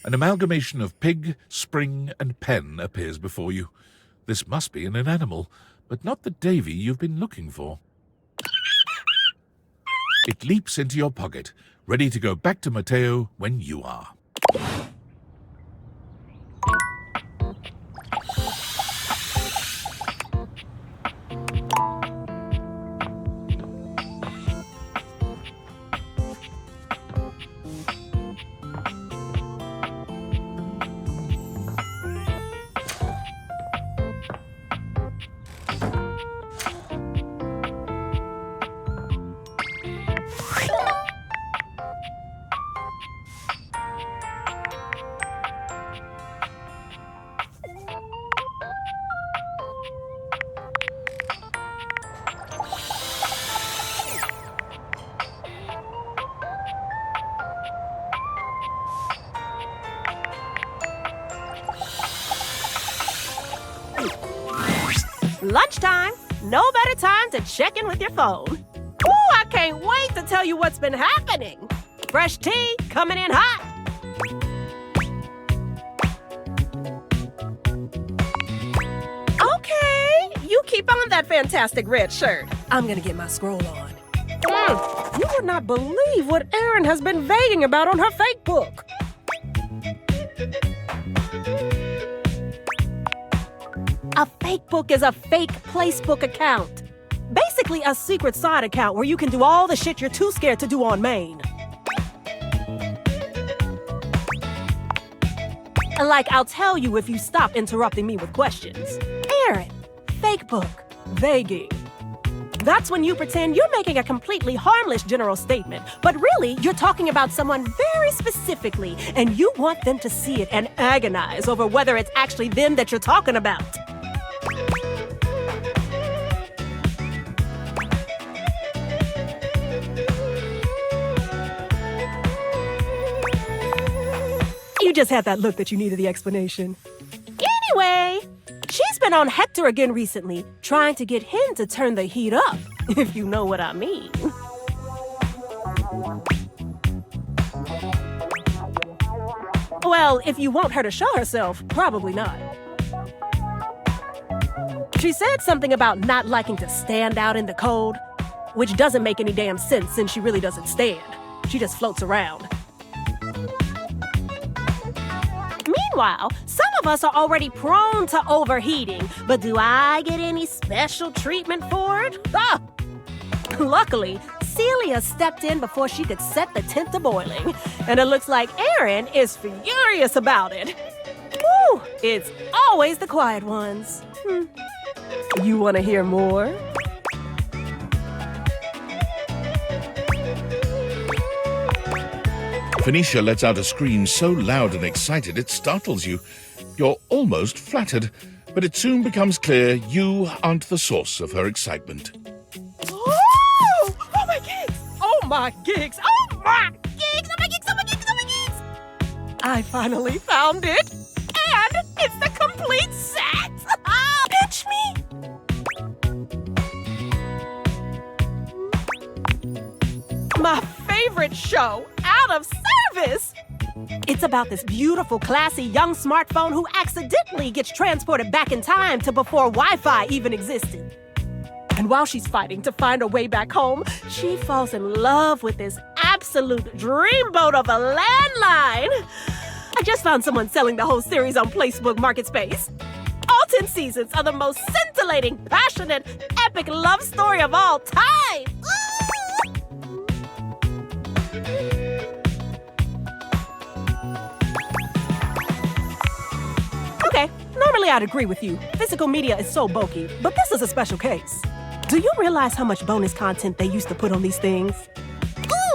A: An amalgamation of pig, spring, and pen appears before you. This must be an animal, but not the Davy you've been looking for. It leaps into your pocket, ready to go back to Mateo when you are.
N: Lunchtime. No better time to check in with your phone. Ooh, I can't wait to tell you what's been happening. Fresh tea coming in hot. Okay, you keep on that fantastic red shirt. I'm gonna get my scroll on. You would not believe what Airyn has been vaguing about on her fake book. A fake book is a fake placebook account. Basically a secret side account where you can do all the shit you're too scared to do on main. Like I'll tell you if you stop interrupting me with questions. Airyn, fake book, vaguing. That's when you pretend you're making a completely harmless general statement, but really you're talking about someone very specifically, and you want them to see it and agonize over whether it's actually them that you're talking about. You just had that look that you needed the explanation. Anyway, she's been on Hector again recently, trying to get him to turn the heat up, if you know what I mean. Well, if you want her to show herself, probably not. She said something about not liking to stand out in the cold, which doesn't make any damn sense since she really doesn't stand. She just floats around. Meanwhile, some of us are already prone to overheating, but do I get any special treatment for it? Ah! Luckily, Celia stepped in before she could set the temp to boiling, and it looks like Airyn is furious about it. Woo! It's always the quiet ones. You want to hear more?
A: Phoenicia lets out a scream so loud and excited it startles you. You're almost flattered, but it soon becomes clear you aren't the source of her excitement.
N: Oh my gigs! Oh my gigs! Oh my gigs! Oh my gigs! Oh my gigs! Oh my gigs! I finally found it! And it's the complete set! Pitch me! My favorite show, Out of Service! It's about this beautiful, classy young smartphone who accidentally gets transported back in time to before Wi-Fi even existed. And while she's fighting to find her way back home, she falls in love with this absolute dreamboat of a landline. I just found someone selling the whole series on Facebook Marketspace. All 10 seasons are the most scintillating, passionate, epic love story of all time. Okay, normally I'd agree with you. Physical media is so bulky, but this is a special case. Do you realize how much bonus content they used to put on these things?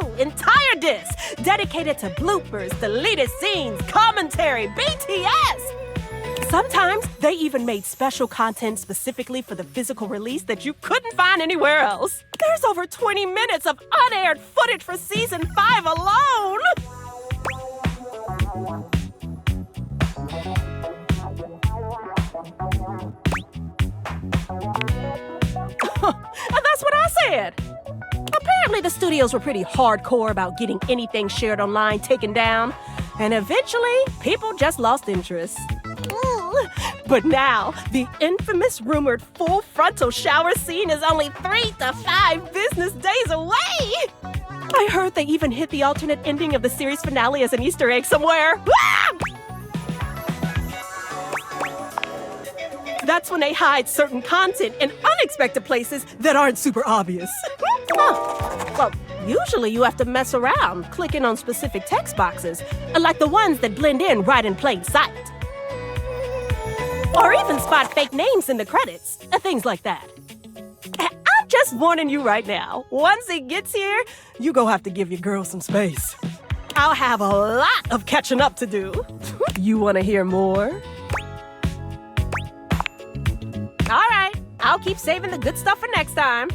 N: Ooh, entire discs dedicated to bloopers, deleted scenes, commentary, BTS! Sometimes they even made special content specifically for the physical release that you couldn't find anywhere else. There's over 20 minutes of unaired footage for Season 5 alone! And that's what I said. Apparently the studios were pretty hardcore about getting anything shared online taken down, and eventually people just lost interest. But now, the infamous rumored full frontal shower scene is only 3 to 5 business days away! I heard they even hit the alternate ending of the series finale as an Easter egg somewhere. That's when they hide certain content in unexpected places that aren't super obvious. Well, usually you have to mess around, clicking on specific text boxes, like the ones that blend in right in plain sight. Or even spot fake names in the credits, things like that. I'm just warning you right now, once it gets here, you gon' have to give your girl some space. I'll have a lot of catching up to do. You wanna hear more? All right, I'll keep saving the good stuff for next time.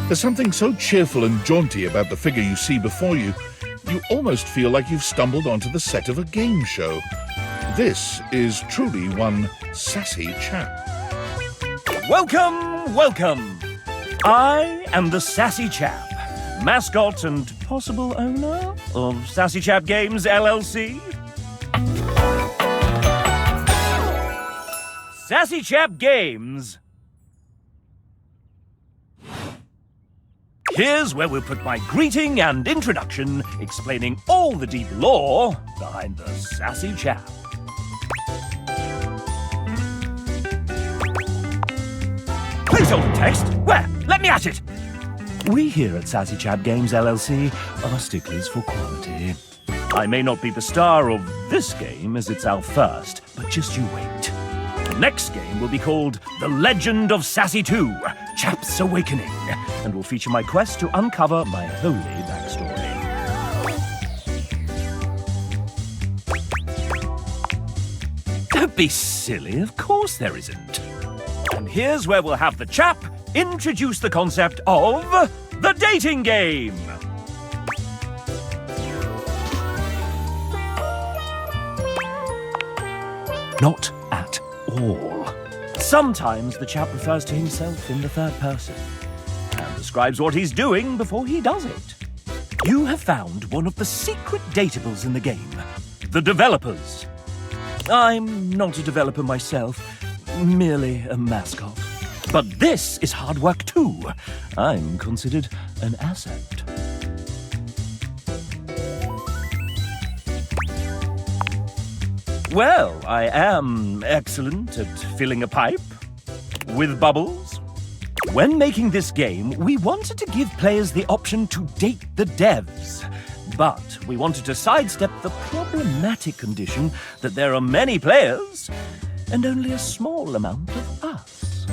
A: There's something so cheerful and jaunty about the figure you see before you, you almost feel like you've stumbled onto the set of a game show. This is truly one sassy chap.
O: Welcome, welcome. I am the Sassy Chap, mascot and possible owner of Sassy Chap Games LLC. Sassy Chap Games. Here's where we'll put my greeting and introduction, explaining all the deep lore behind the Sassy Chap. Placeholder text? Where? Let me at it! We here at Sassy Chap Games LLC are sticklers for quality. I may not be the star of this game as it's our first, but just you wait. The next game will be called The Legend of Sassy 2, Chap's Awakening, and will feature my quest to uncover my holy backstory. Don't be silly, of course there isn't. And here's where we'll have the chap introduce the concept of the dating game. Not at all. Sometimes the chap refers to himself in the third person and describes what he's doing before he does it. You have found one of the secret datables in the game, the developers. I'm not a developer myself, merely a mascot. But this is hard work too. I'm considered an asset. Well, I am excellent at filling a pipe with bubbles. When making this game, we wanted to give players the option to date the devs. But we wanted to sidestep the problematic condition that there are many players and only a small amount of us.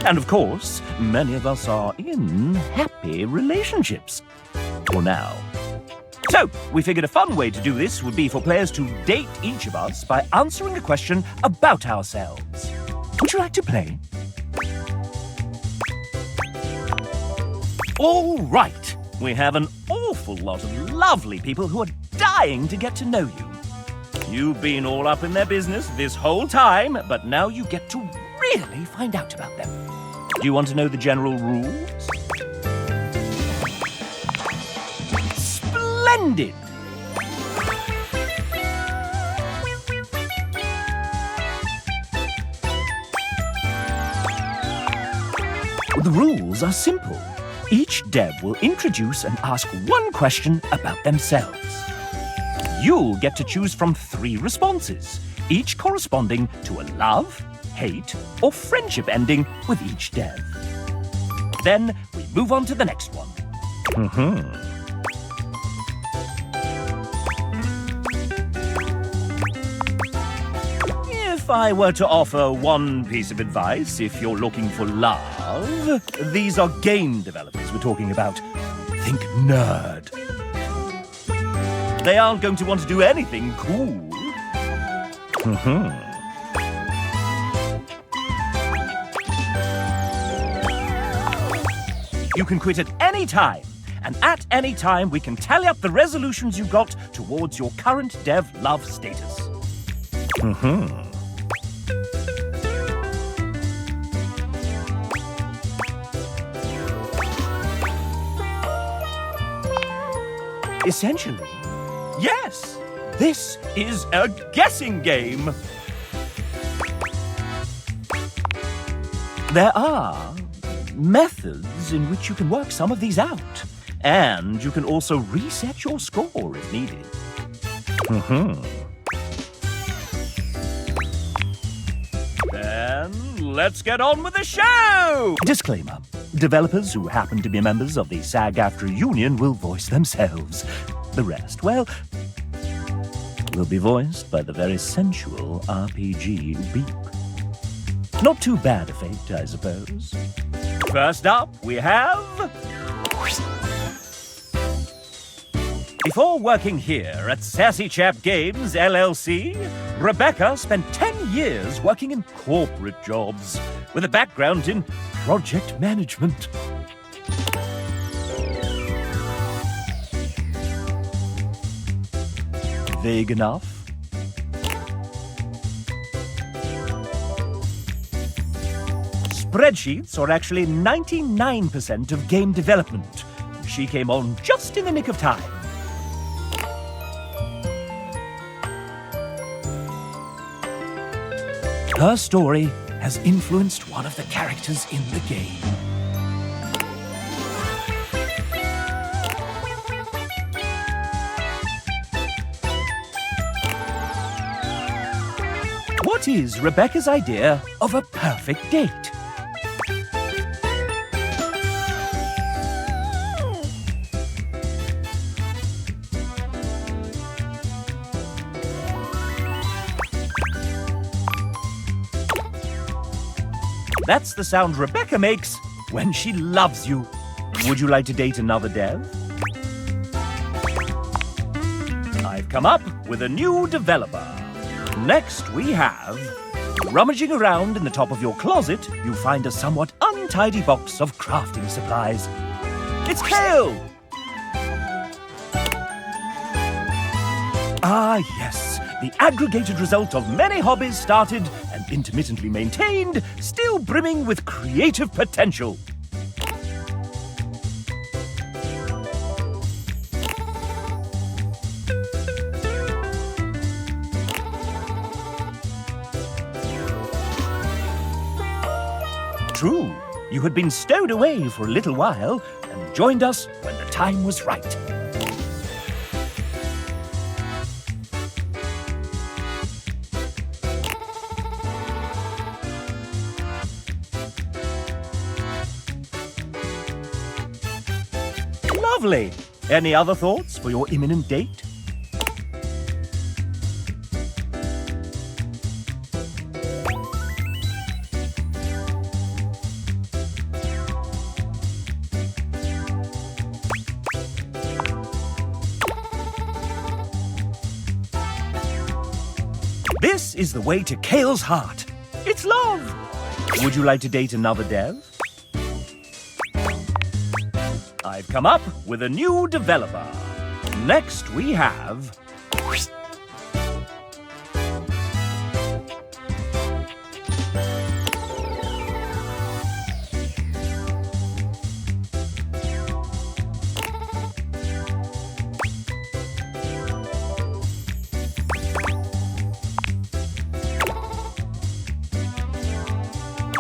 O: And of course, many of us are in happy relationships. For now. So, we figured a fun way to do this would be for players to date each of us by answering a question about ourselves. Would you like to play? All right. We have an awful lot of lovely people who are dying to get to know you. You've been all up in their business this whole time, but now you get to really find out about them. Do you want to know the general rules? Splendid! The rules are simple. Each dev will introduce and ask one question about themselves. You'll get to choose from 3 responses, each corresponding to a love, hate, or friendship ending with each dev. Then we move on to the next one. If I were to offer one piece of advice, if you're looking for love, these are game developers we're talking about. Think nerd. They aren't going to want to do anything cool. You can quit at any time, and at any time we can tally up the resolutions you got towards your current dev love status. Essentially, yes, this is a guessing game. There are methods in which you can work some of these out, and you can also reset your score if needed. Then let's get on with the show! Disclaimer. Developers who happen to be members of the SAG-AFTRA union will voice themselves. The rest, well, will be voiced by the very sensual RPG Beep. Not too bad a fate, I suppose. First up, we have... Before working here at Sassy Chap Games, LLC, Rebecca spent 10 years working in corporate jobs, with a background in project management. Vague enough? Spreadsheets are actually 99% of game development. She came on just in the nick of time. Her story has influenced one of the characters in the game. What is Rebecca's idea of a perfect date? That's the sound Rebecca makes when she loves you. Would you like to date another dev? I've come up with a new developer. Next we have... Rummaging around in the top of your closet, you find a somewhat untidy box of crafting supplies. It's Kale! Ah, yes. The aggregated result of many hobbies started and intermittently maintained, still brimming with creative potential. True, you had been stowed away for a little while and joined us when the time was right. Lovely! Any other thoughts for your imminent date? This is the way to Kale's heart. It's love. Would you like to date another dev? I've come up with a new developer. Next we have...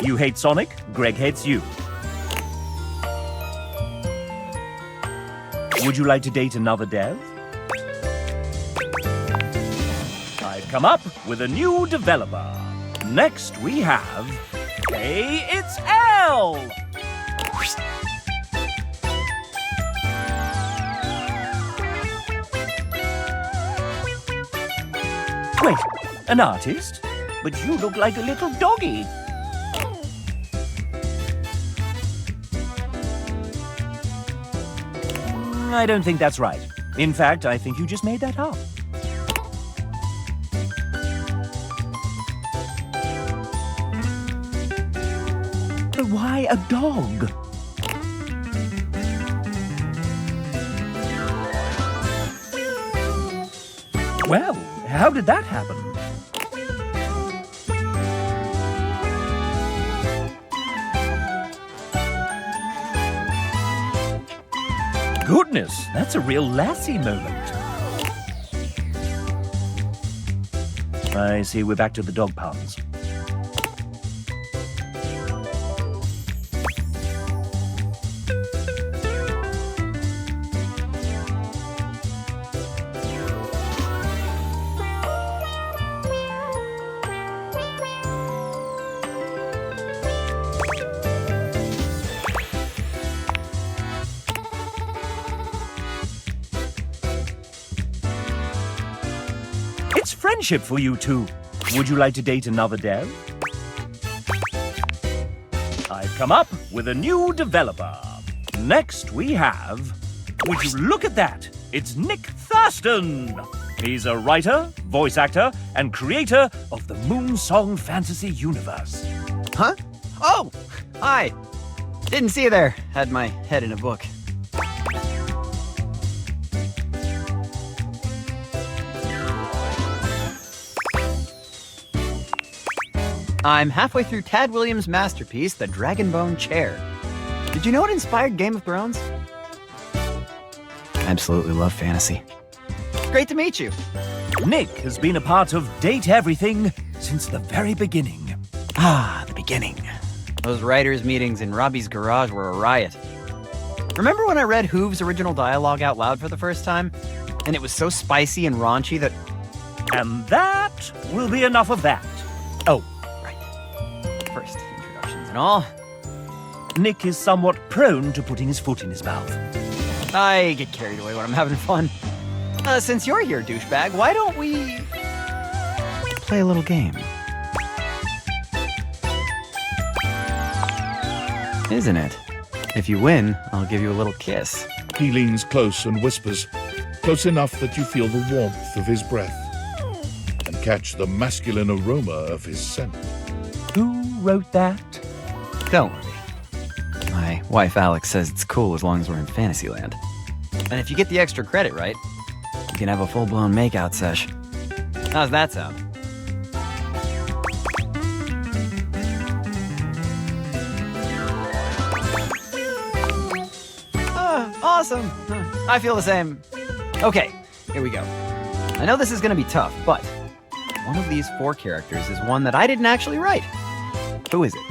O: You hate Sonic, Greg hates you. Would you like to date another dev? I've come up with a new developer. Next we have... Hey, it's L! Wait, an artist? But you look like a little doggy. I don't think that's right. In fact, I think you just made that up. But why a dog? Well, how did that happen? Goodness, that's a real lassie moment. I see we're back to the dog puns. Friendship for you two. Would you like to date another dev? I've come up with a new developer. Next we have... Would you look at that? It's Nick Thurston. He's a writer, voice actor, and creator of the Moonsong Fantasy Universe.
P: Huh? Oh! Hi! Didn't see you there. Had my head in a book. I'm halfway through Tad Williams' masterpiece, The Dragonbone Chair. Did you know it inspired Game of Thrones? Absolutely love fantasy. Great to meet you.
O: Nick has been a part of Date Everything since the very beginning.
P: Ah, the beginning. Those writers' meetings in Robbie's garage were a riot. Remember when I read Hoove's original dialogue out loud for the first time? And it was so spicy and raunchy that...
O: And that will be enough of that.
P: Oh. First introductions and all.
O: Nick is somewhat prone to putting his foot in his mouth.
P: I get carried away when I'm having fun. Since you're here, douchebag, why don't we... play a little game? Isn't it? If you win, I'll give you a little kiss.
A: He leans close and whispers, close enough that you feel the warmth of his breath and catch the masculine aroma of his scent.
O: Who wrote that?
P: Don't worry. My wife Alex says it's cool as long as we're in Fantasyland. And if you get the extra credit right, you can have a full-blown makeout sesh. How's that sound? Awesome! I feel the same. Okay, here we go. I know this is gonna be tough, but one of these 4 characters is one that I didn't actually write. Who is it?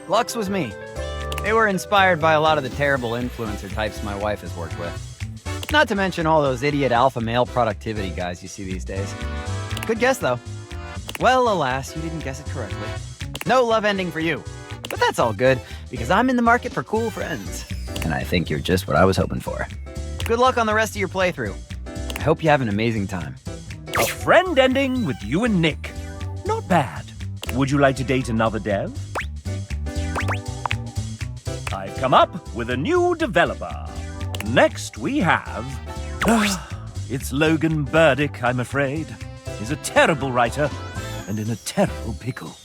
P: Lux was me. They were inspired by a lot of the terrible influencer types my wife has worked with. Not to mention all those idiot alpha male productivity guys you see these days. Good guess, though. Well, alas, you didn't guess it correctly. No love ending for you. But that's all good, because I'm in the market for cool friends. And I think you're just what I was hoping for. Good luck on the rest of your playthrough. I hope you have an amazing time.
O: A friend ending with you and Nick. Not bad. Would you like to date another dev? I've come up with a new developer. Next we have... it's Logan Burdick, I'm afraid. He's a terrible writer and in a terrible pickle.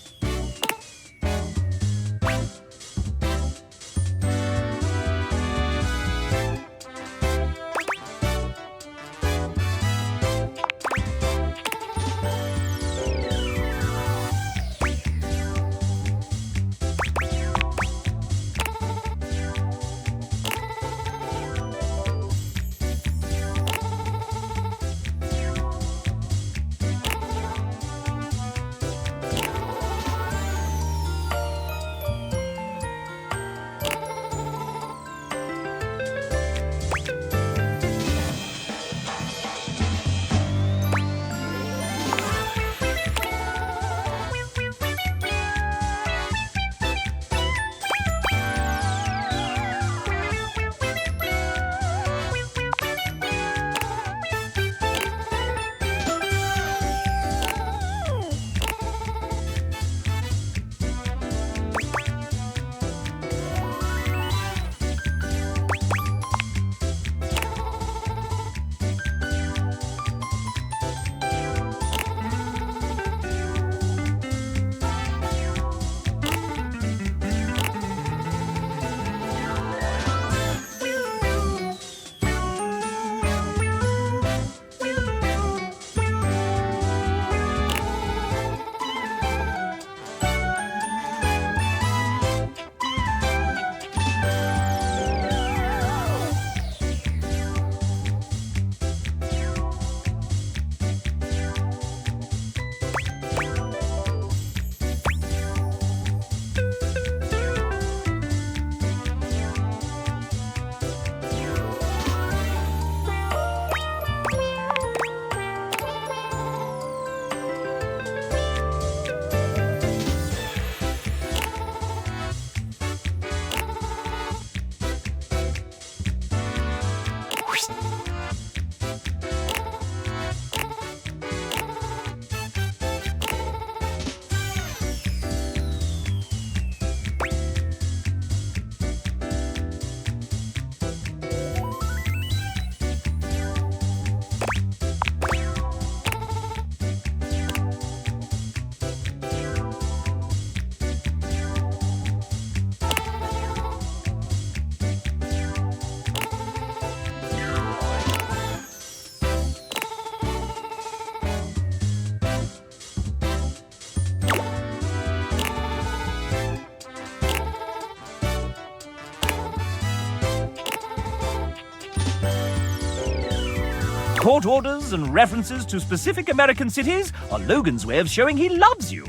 O: Court orders and references to specific American cities are Logan's way of showing he loves you.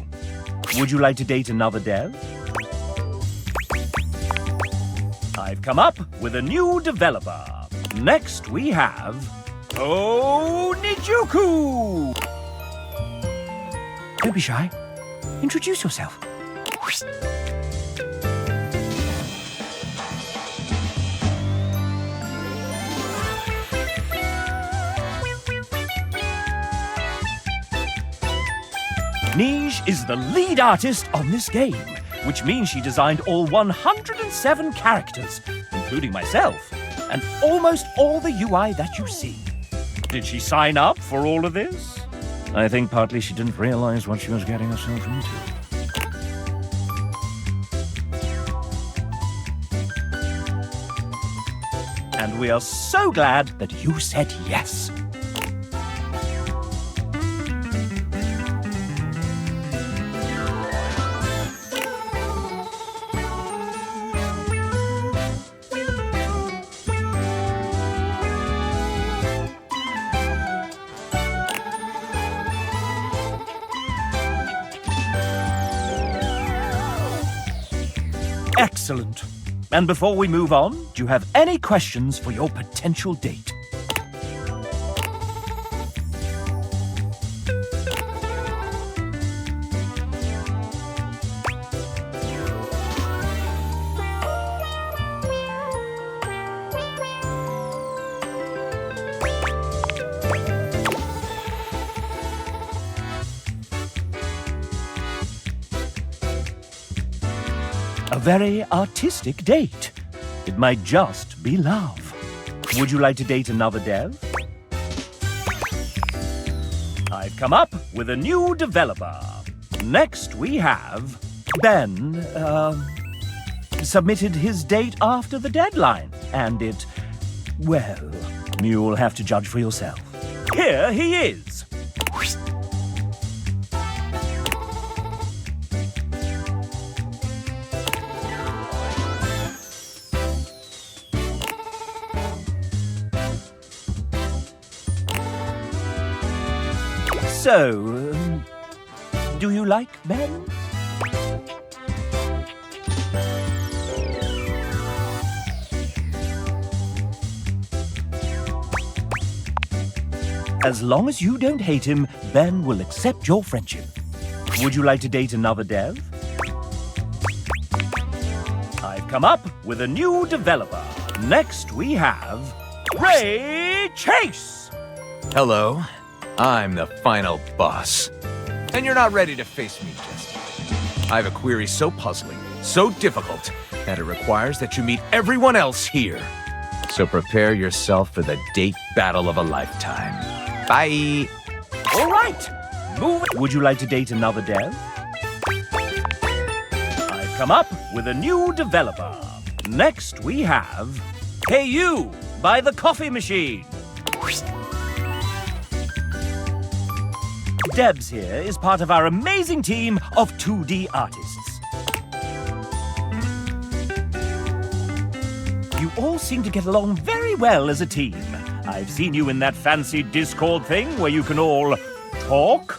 O: Would you like to date another dev? I've come up with a new developer. Next we have... Nijuku! Don't be shy. Introduce yourself. Nij is the lead artist on this game, which means she designed all 107 characters, including myself, and almost all the UI that you see. Did she sign up for all of this? I think partly she didn't realize what she was getting herself into. And we are so glad that you said yes. Excellent. And before we move on, do you have any questions for your potential date? A very artistic date. It might just be love. Would you like to date another dev? I've come up with a new developer. Next we have Ben, submitted his date after the deadline, and it, well, you'll have to judge for yourself. Here he is. So, do you like Ben? As long as you don't hate him, Ben will accept your friendship. Would you like to date another dev? I've come up with a new developer. Next we have Ray Chase!
Q: Hello. I'm the final boss. And you're not ready to face me just yet. I have a query so puzzling, so difficult, that it requires that you meet everyone else here. So prepare yourself for the date battle of a lifetime. Bye!
O: All right, move it. Would you like to date another dev? I've come up with a new developer. Next we have Hey You by the Coffee Machine. Debs here is part of our amazing team of 2D artists. You all seem to get along very well as a team. I've seen you in that fancy Discord thing where you can all talk.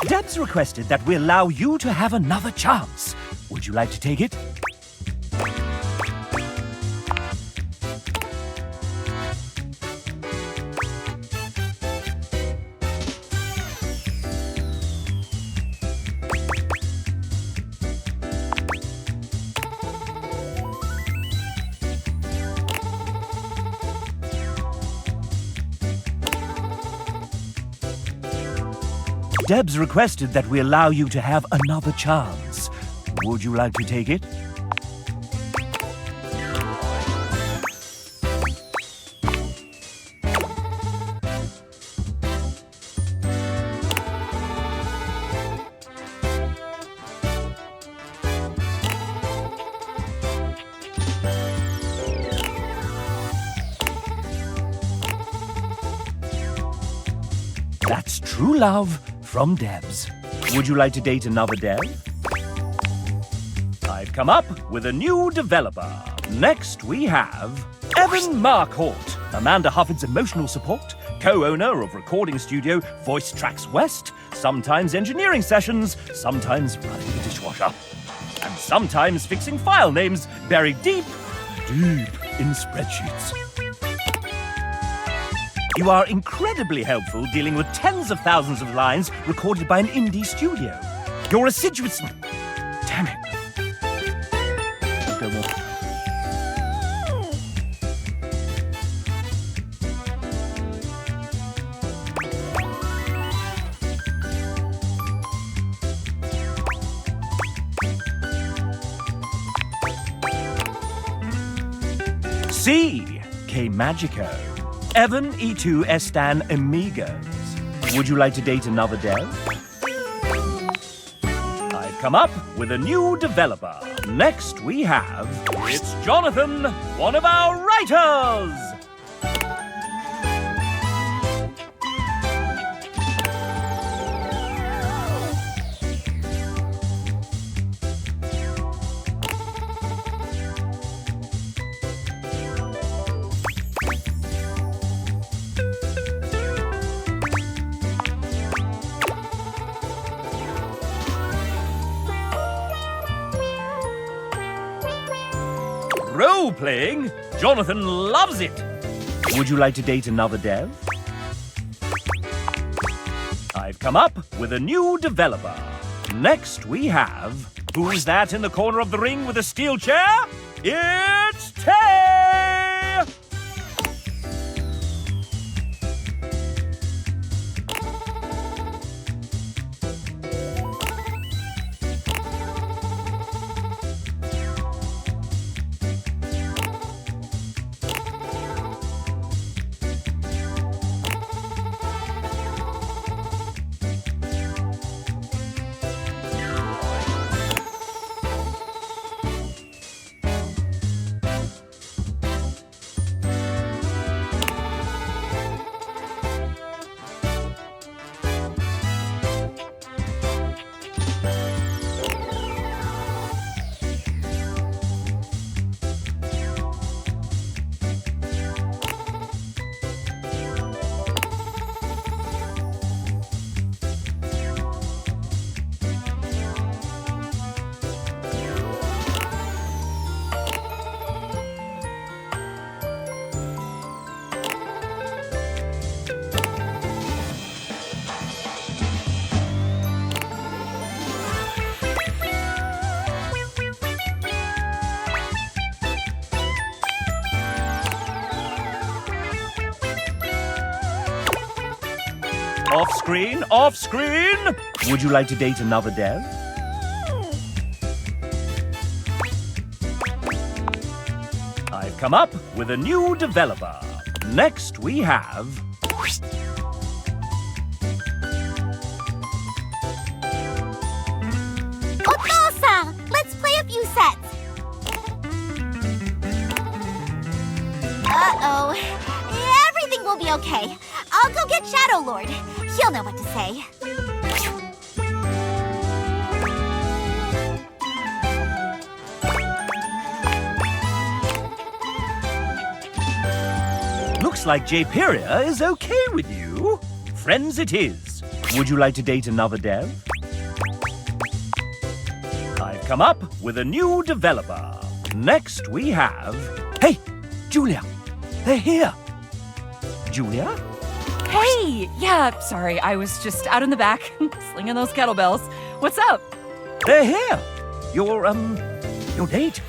O: Debs requested that we allow you to have another chance. Would you like to take it? Debs requested that we allow you to have another chance. Would you like to take it? That's true love from Debs. Would you like to date another Deb? I've come up with a new developer. Next we have Evan Marcourt, Amanda Hufford's emotional support, co-owner of recording studio Voice Tracks West, sometimes engineering sessions, sometimes running the dishwasher, and sometimes fixing file names buried deep, deep in spreadsheets. You are incredibly helpful dealing with tens of thousands of lines recorded by an indie studio. You're assiduous... Damn it. Go more. C. K. Magico. Evan E2 Estan Amigos. Would you like to date another dev? I've come up with a new developer. Next we have... It's Jonathan, one of our writers! Role-playing? Jonathan loves it! Would you like to date another dev? I've come up with a new developer. Next we have... Who's that in the corner of the ring with a steel chair? It's Tay! Off screen, off screen! Would you like to date another dev? I've come up with a new developer. Next we have...
R: Otosa! Let's play a few sets! Uh-oh. Everything will be okay. I'll go get Shadow Lord. He'll know what to say.
O: Looks like Jperia is okay with you. Friends it is. Would you like to date another dev? I've come up with a new developer. Next we have... Hey, Julia! They're here! Julia?
D: Hey! Yeah, sorry, I was just out in the back, slinging those kettlebells. What's up?
O: They're here! Your date.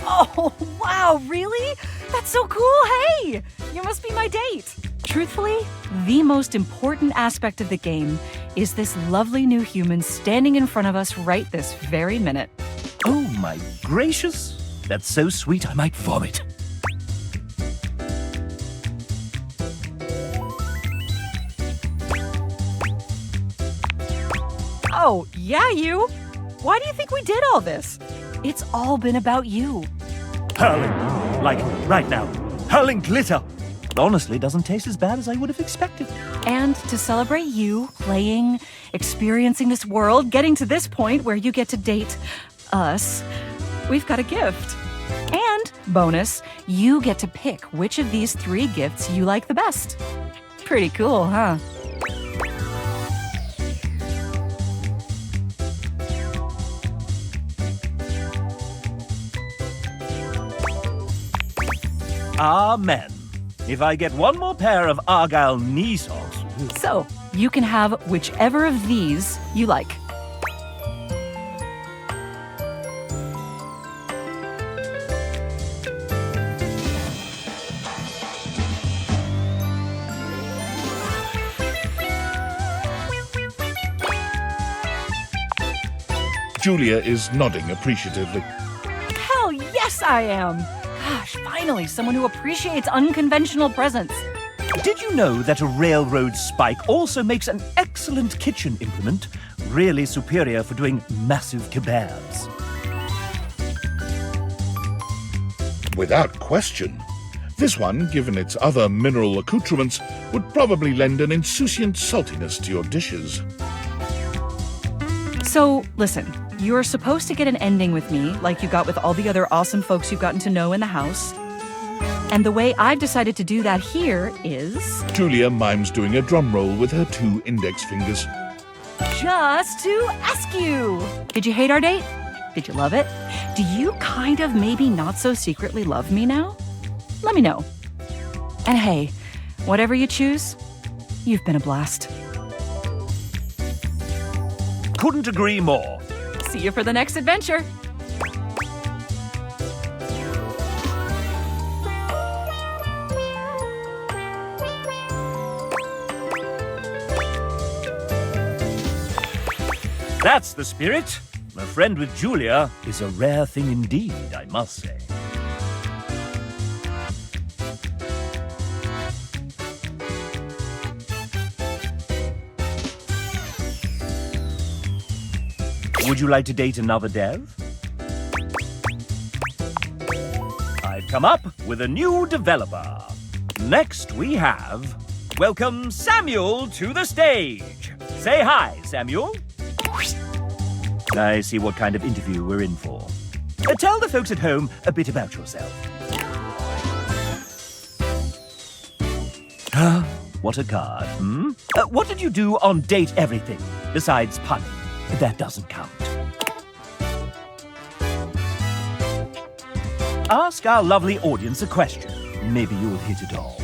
D: Oh, wow, really? That's so cool, hey! You must be my date. Truthfully, the most important aspect of the game is this lovely new human standing in front of us right this very minute.
O: Oh my gracious! That's so sweet I might vomit.
D: Oh, yeah, you. Why do you think we did all this? It's all been about you.
O: Hurling. Like, right now. Hurling glitter. Honestly, doesn't taste as bad as I would have expected.
D: And to celebrate you playing, experiencing this world, getting to this point where you get to date us, we've got a gift. And, bonus, you get to pick which of these 3 gifts you like the best. Pretty cool, huh?
O: Amen. If I get one more pair of Argyle knee socks...
D: So, you can have whichever of these you like.
A: Julia is nodding appreciatively.
D: Hell yes, I am! Gosh, finally, someone who appreciates unconventional presents.
O: Did you know that a railroad spike also makes an excellent kitchen implement, really superior for doing massive kebabs?
A: Without question. This one, given its other mineral accoutrements, would probably lend an insouciant saltiness to your dishes.
D: So, listen, you're supposed to get an ending with me, like you got with all the other awesome folks you've gotten to know in the house. And the way I've decided to do that here is...
A: Julia mimes doing a drum roll with her 2 index fingers.
D: just to ask you. Did you hate our date? Did you love it? Do you kind of maybe not so secretly love me now? Let me know. And hey, whatever you choose, you've been a blast.
O: Couldn't agree more.
D: See you for the next adventure.
O: That's the spirit. A friend with Julia is a rare thing indeed, I must say. Would you like to date another dev? I've come up with a new developer. Next we have... Welcome Samuel to the stage. Say hi, Samuel. I see what kind of interview we're in for. Tell the folks at home a bit about yourself. What a card, hmm? What did you do on Date Everything, besides punning? That doesn't count. Ask our lovely audience a question. Maybe you'll hit it off.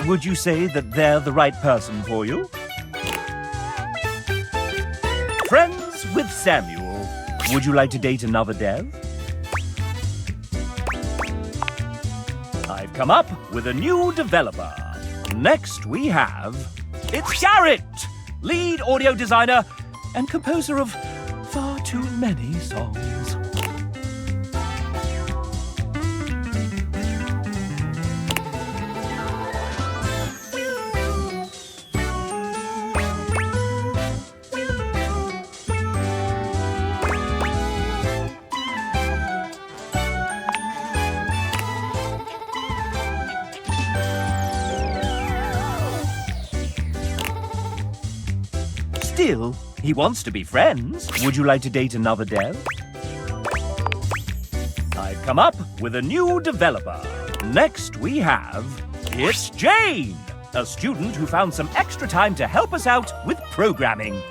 O: Would you say that they're the right person for you? Friends with Samuel. Would you like to date another dev? I've come up with a new developer. Next we have... It's Garrett! Lead audio designer and composer of far too many songs. Still, he wants to be friends. Would you like to date another dev? I've come up with a new developer. Next we have... It's Jane, a student who found some extra time to help us out with programming.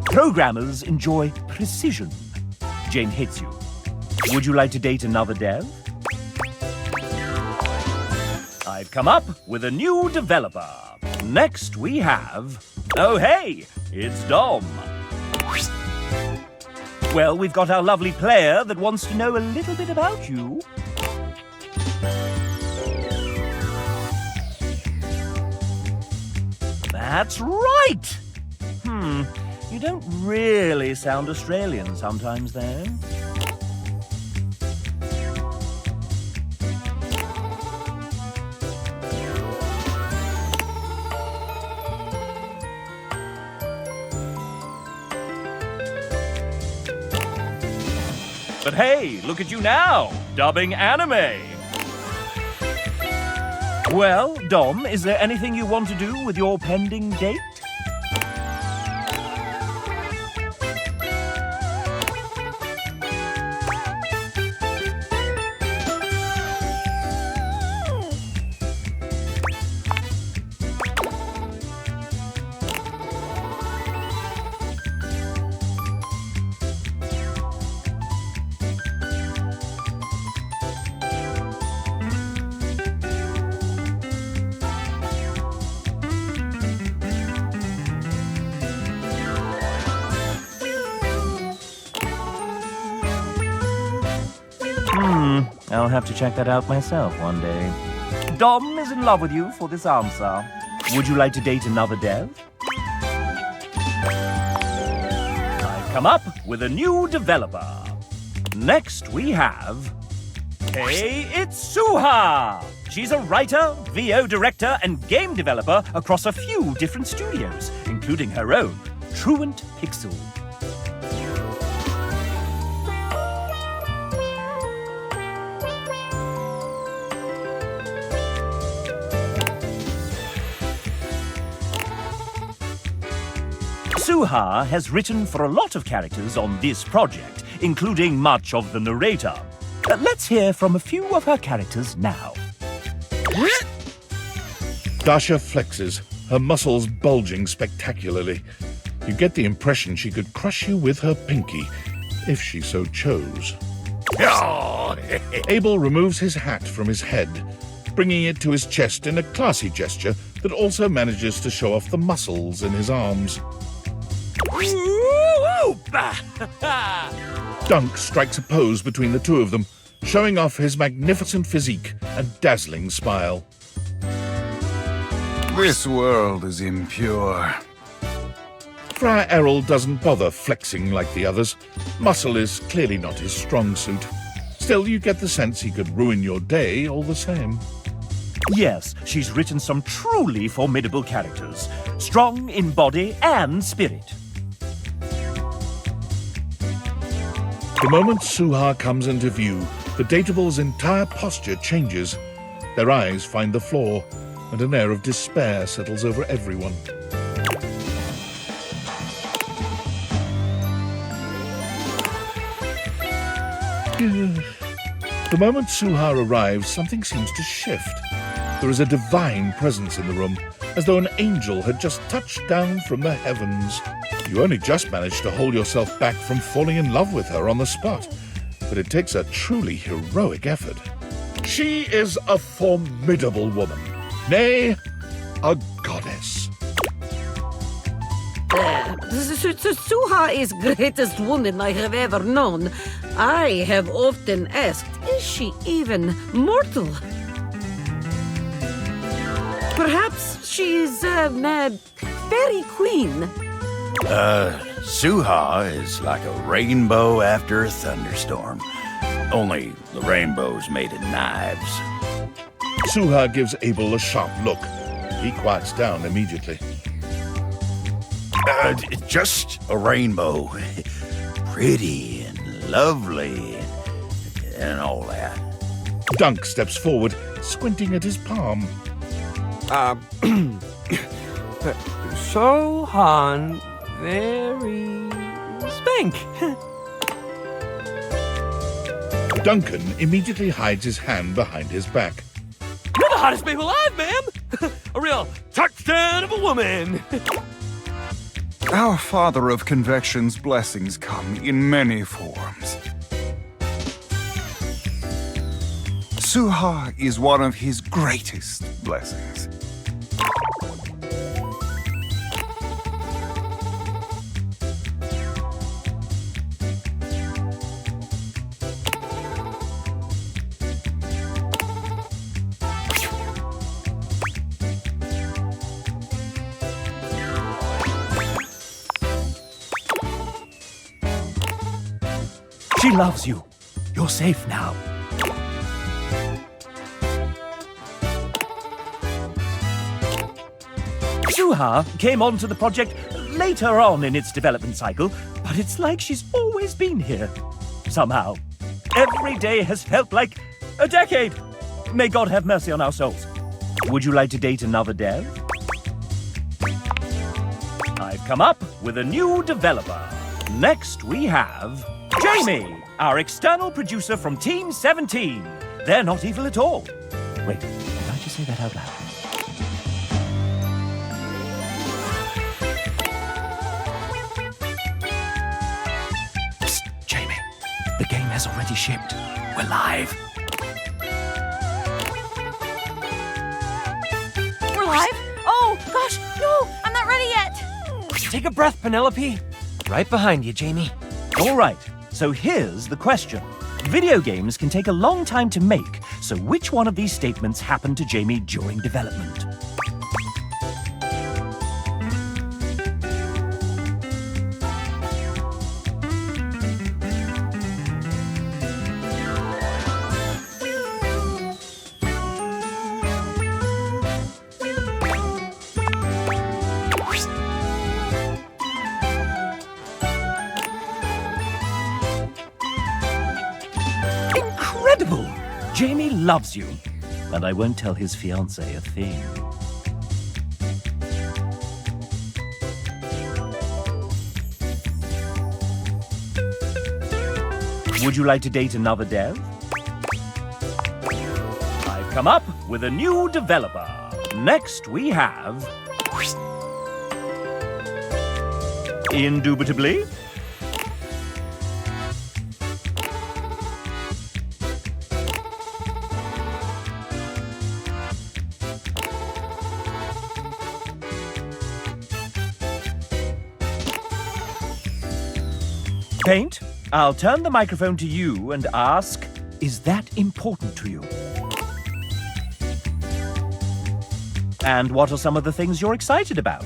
O: Programmers enjoy precision. Jane hates you. Would you like to date another dev? I've come up with a new developer. Next we have... Oh hey, it's Dom. Well, we've got our lovely player that wants to know a little bit about you. That's right! You don't really sound Australian sometimes, though. But hey, look at you now, dubbing anime. Well, Dom, is there anything you want to do with your pending date? I'll have to check that out myself one day. Dom is in love with you for this answer. Would you like to date another dev? I've come up with a new developer. Next we have... Hey, it's Suha! She's a writer, VO director, and game developer across a few different studios, including her own, Truant Pixel. Suha has written for a lot of characters on this project, including much of the narrator. Let's hear from a few of her characters now.
A: Dasha flexes, her muscles bulging spectacularly. You get the impression she could crush you with her pinky, if she so chose. Abel removes his hat from his head, bringing it to his chest in a classy gesture that also manages to show off the muscles in his arms. Dunk strikes a pose between the two of them, showing off his magnificent physique and dazzling smile.
S: This world is impure.
A: Friar Errol doesn't bother flexing like the others. Muscle is clearly not his strong suit. Still, you get the sense he could ruin your day all the same.
O: Yes, she's written some truly formidable characters, strong in body and spirit.
A: The moment Suha comes into view, the dateable's entire posture changes. Their eyes find the floor, and an air of despair settles over everyone. The moment Suha arrives, something seems to shift. There is a divine presence in the room, as though an angel had just touched down from the heavens. You only just managed to hold yourself back from falling in love with her on the spot, but it takes a truly heroic effort. She is a formidable woman, nay, a goddess.
T: Suha is greatest woman I have ever known. I have often asked, is she even mortal? Perhaps she is fairy queen.
U: Suha is like a rainbow after a thunderstorm. Only the rainbow's made of knives.
A: Suha gives Abel a sharp look. He quiets down immediately.
U: Just a rainbow. Pretty and lovely and all that.
A: Dunk steps forward, squinting at his palm.
V: Sohan, very spank.
A: Duncan immediately hides his hand behind his back.
V: You're the hottest babe alive, ma'am! A real touchdown of a woman!
S: Our Father of Convection's blessings come in many forms. Suha is one of his greatest blessings.
O: She loves you. You're safe now. Suha came onto the project later on in its development cycle, but it's like she's always been here. Somehow. Every day has felt like a decade. May God have mercy on our souls. Would you like to date another dev? I've come up with a new developer. Next we have Jamie, our external producer from Team 17. They're not evil at all. Wait, did I just say that out loud? Psst, Jamie. The game has already shipped. We're live.
L: We're live? Oh, gosh, no, I'm not ready yet.
E: Take a breath, Penelope. Right behind you, Jamie.
O: All right, so here's the question. Video games can take a long time to make, so which one of these statements happened to Jamie during development? Jamie loves you, and I won't tell his fiancée a thing. Would you like to date another dev? I've come up with a new developer. Next we have... Indubitably... Paint, I'll turn the microphone to you and ask, is that important to you? And what are some of the things you're excited about?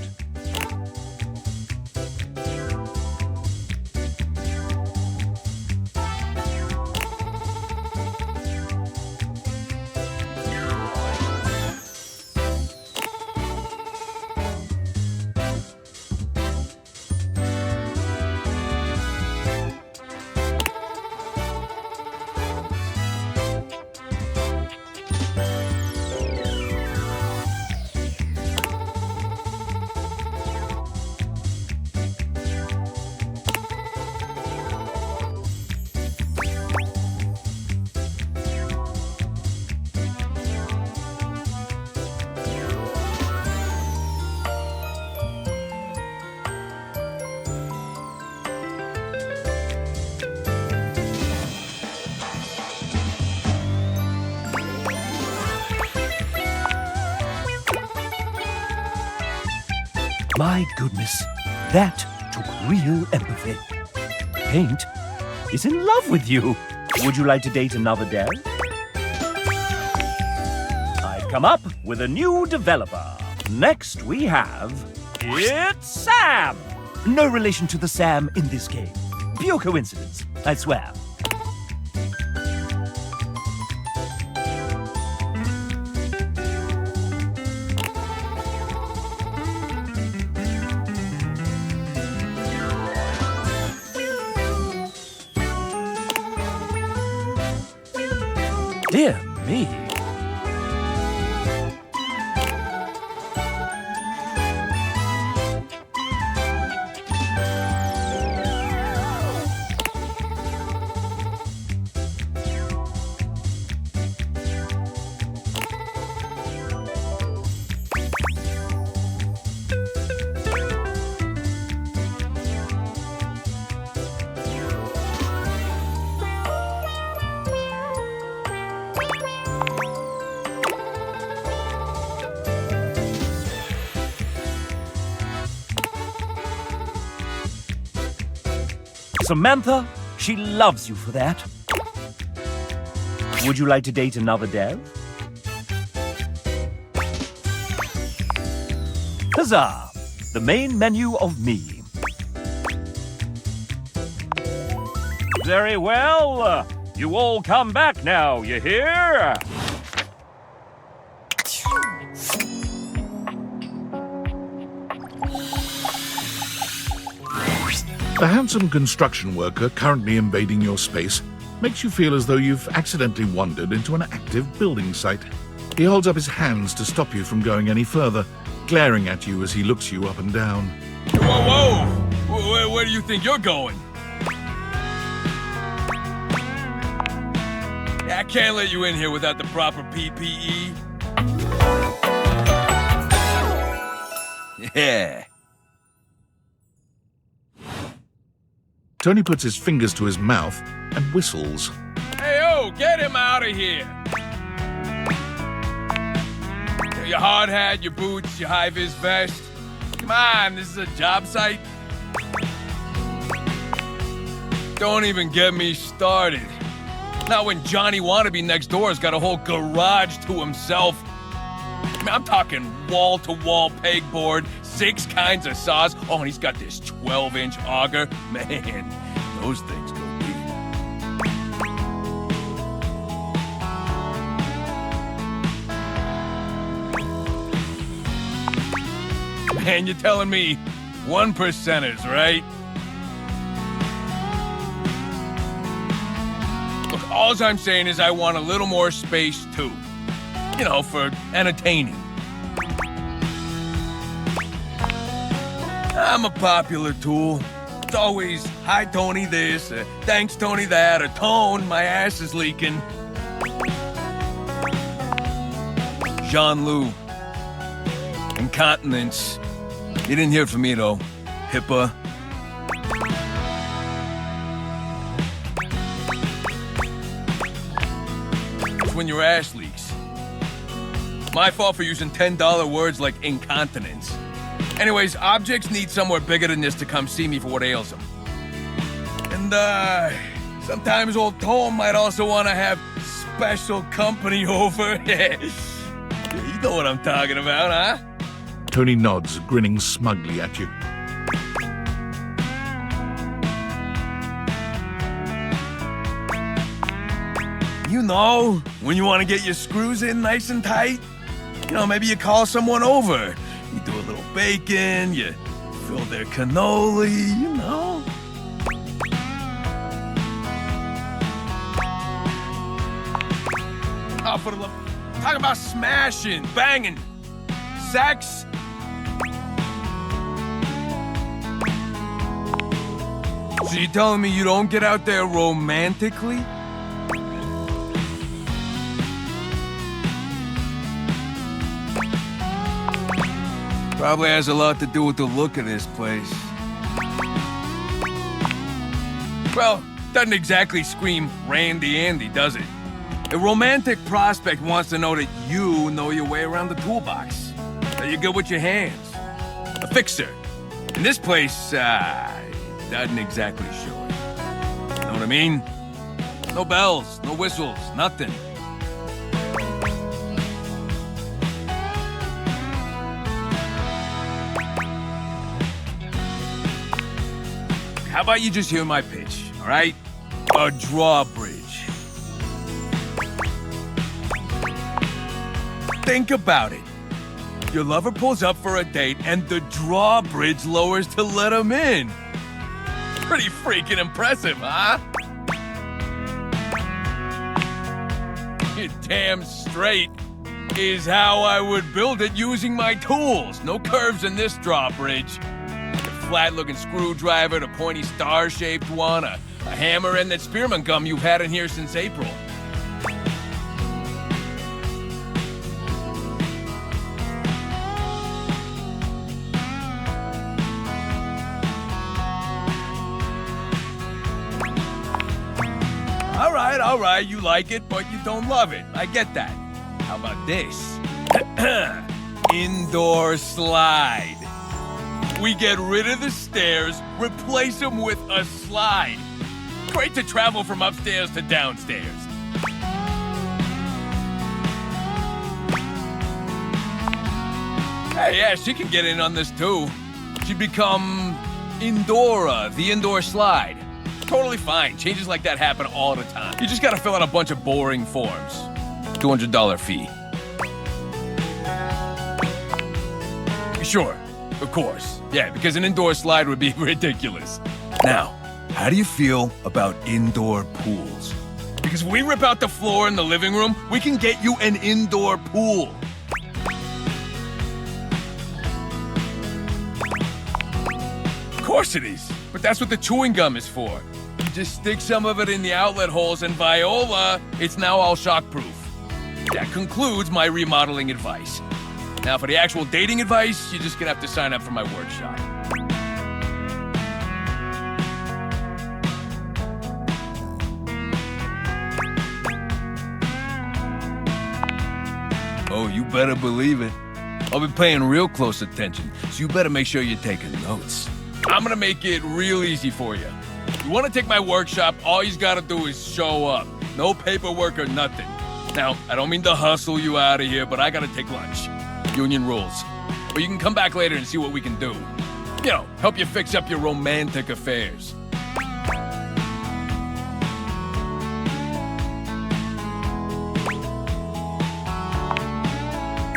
O: My goodness, that took real empathy. Paint is in love with you. Would you like to date another dev? I've come up with a new developer. Next we have... It's Sam! No relation to the Sam in this game. Pure coincidence, I swear. Dear me. Samantha, she loves you for that. Would you like to date another dev? Huzzah! The main menu of me. Very well. You all come back now, you hear?
A: A handsome construction worker currently invading your space makes you feel as though you've accidentally wandered into an active building site. He holds up his hands to stop you from going any further, glaring at you as he looks you up and down.
V: Whoa, whoa! Where do you think you're going? I can't let you in here without the proper PPE. Yeah.
A: Tony puts his fingers to his mouth and whistles.
V: Hey, oh, get him out of here! Your hard hat, your boots, your high-vis vest. Come on, this is a job site. Don't even get me started. Not when Johnny Wannabe next door has got a whole garage to himself. I mean, I'm talking wall-to-wall pegboard, 6 kinds of saws. Oh, and he's got this 12-inch auger. Man, those things go deep. Man, you're telling me 1%ers, right? Look, all I'm saying is I want a little more space, too. You know, for entertaining. I'm a popular tool. It's always, hi, Tony this, thanks, Tony that, or Tone, my ass is leaking. Jean-Loup. Incontinence. You didn't hear from me, though. HIPAA. It's when your ass leaks. My fault for using $10 words like incontinence. Anyways, objects need somewhere bigger than this to come see me for what ails them. And, sometimes old Tom might also want to have special company over. You know what I'm talking about, huh?
A: Tony nods, grinning smugly at you.
V: You know, when you want to get your screws in nice and tight, you know, maybe you call someone over. You do a little bacon, you fill their cannoli, you know. Oh, for the love, talk about smashing, banging, sex. So you telling me you don't get out there romantically? Probably has a lot to do with the look of this place. Well, doesn't exactly scream Randy Andy, does it? A romantic prospect wants to know that you know your way around the toolbox. That you're good with your hands. A fixer. And this place, doesn't exactly show it. Know what I mean? No bells, no whistles, nothing. How about you just hear my pitch, all right? A drawbridge. Think about it. Your lover pulls up for a date and the drawbridge lowers to let him in. Pretty freaking impressive, huh? You're damn straight is how I would build it using my tools. No curves in this drawbridge. Flat-looking screwdriver, the pointy star-shaped one, a hammer, and that spearmint gum you've had in here since April. All right, you like it, but you don't love it. I get that. How about this? Indoor slide. We get rid of the stairs, replace them with a slide. Great to travel from upstairs to downstairs. Hey, yeah, she can get in on this too. She'd become Indora, the indoor slide. Totally fine. Changes like that happen all the time. You just gotta fill out a bunch of boring forms. $200 fee. Sure, of course. Yeah, because an indoor slide would be ridiculous. Now, how do you feel about indoor pools? Because if we rip out the floor in the living room, we can get you an indoor pool. Of course it is, but that's what the chewing gum is for. Just stick some of it in the outlet holes and Viola, it's now all shockproof. That concludes my remodeling advice. Now for the actual dating advice, you're just gonna have to sign up for my workshop. Oh, you better believe it. I'll be paying real close attention, so you better make sure you're taking notes. I'm gonna make it real easy for you. You wanna take my workshop, all you gotta do is show up. No paperwork or nothing. Now, I don't mean to hustle you out of here, but I gotta take lunch. Union rules. But you can come back later and see what we can do. You know, help you fix up your romantic affairs.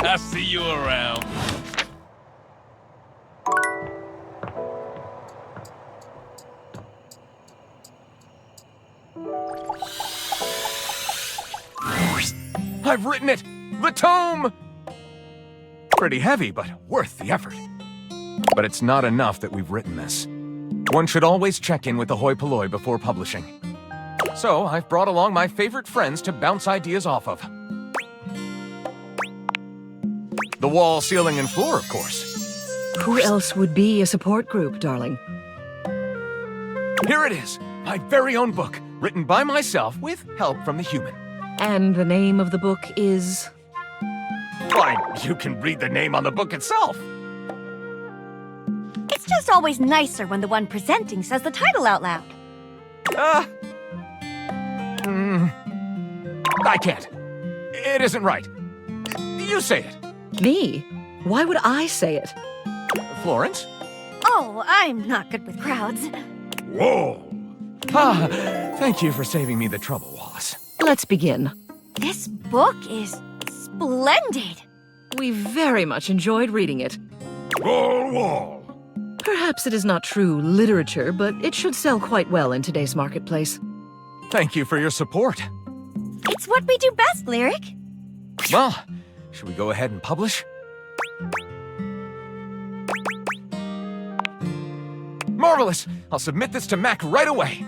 V: I'll see you around.
Q: I've written it! The tome! Pretty heavy, but worth the effort. But it's not enough that we've written this. One should always check in with the hoi polloi before publishing. So I've brought along my favorite friends to bounce ideas off of. The wall, ceiling, and floor, of course.
D: Who else would be a support group, darling?
Q: Here it is, my very own book, written by myself with help from the human.
D: And the name of the book is?
Q: Why, you can read the name on the book itself.
R: It's just always nicer when the one presenting says the title out loud.
Q: I can't. It isn't right. You say it.
D: Me? Why would I say it?
Q: Florence?
R: Oh, I'm not good with crowds.
Q: Whoa! Thank you for saving me the trouble, Wallace.
D: Let's begin.
R: This book is splendid.
D: We very much enjoyed reading it.
Q: Wall.
D: Perhaps it is not true literature, but it should sell quite well in today's marketplace.
Q: Thank you for your support.
R: It's what we do best, Lyric.
Q: Well, should we go ahead and publish? Marvelous! I'll submit this to Mac right away.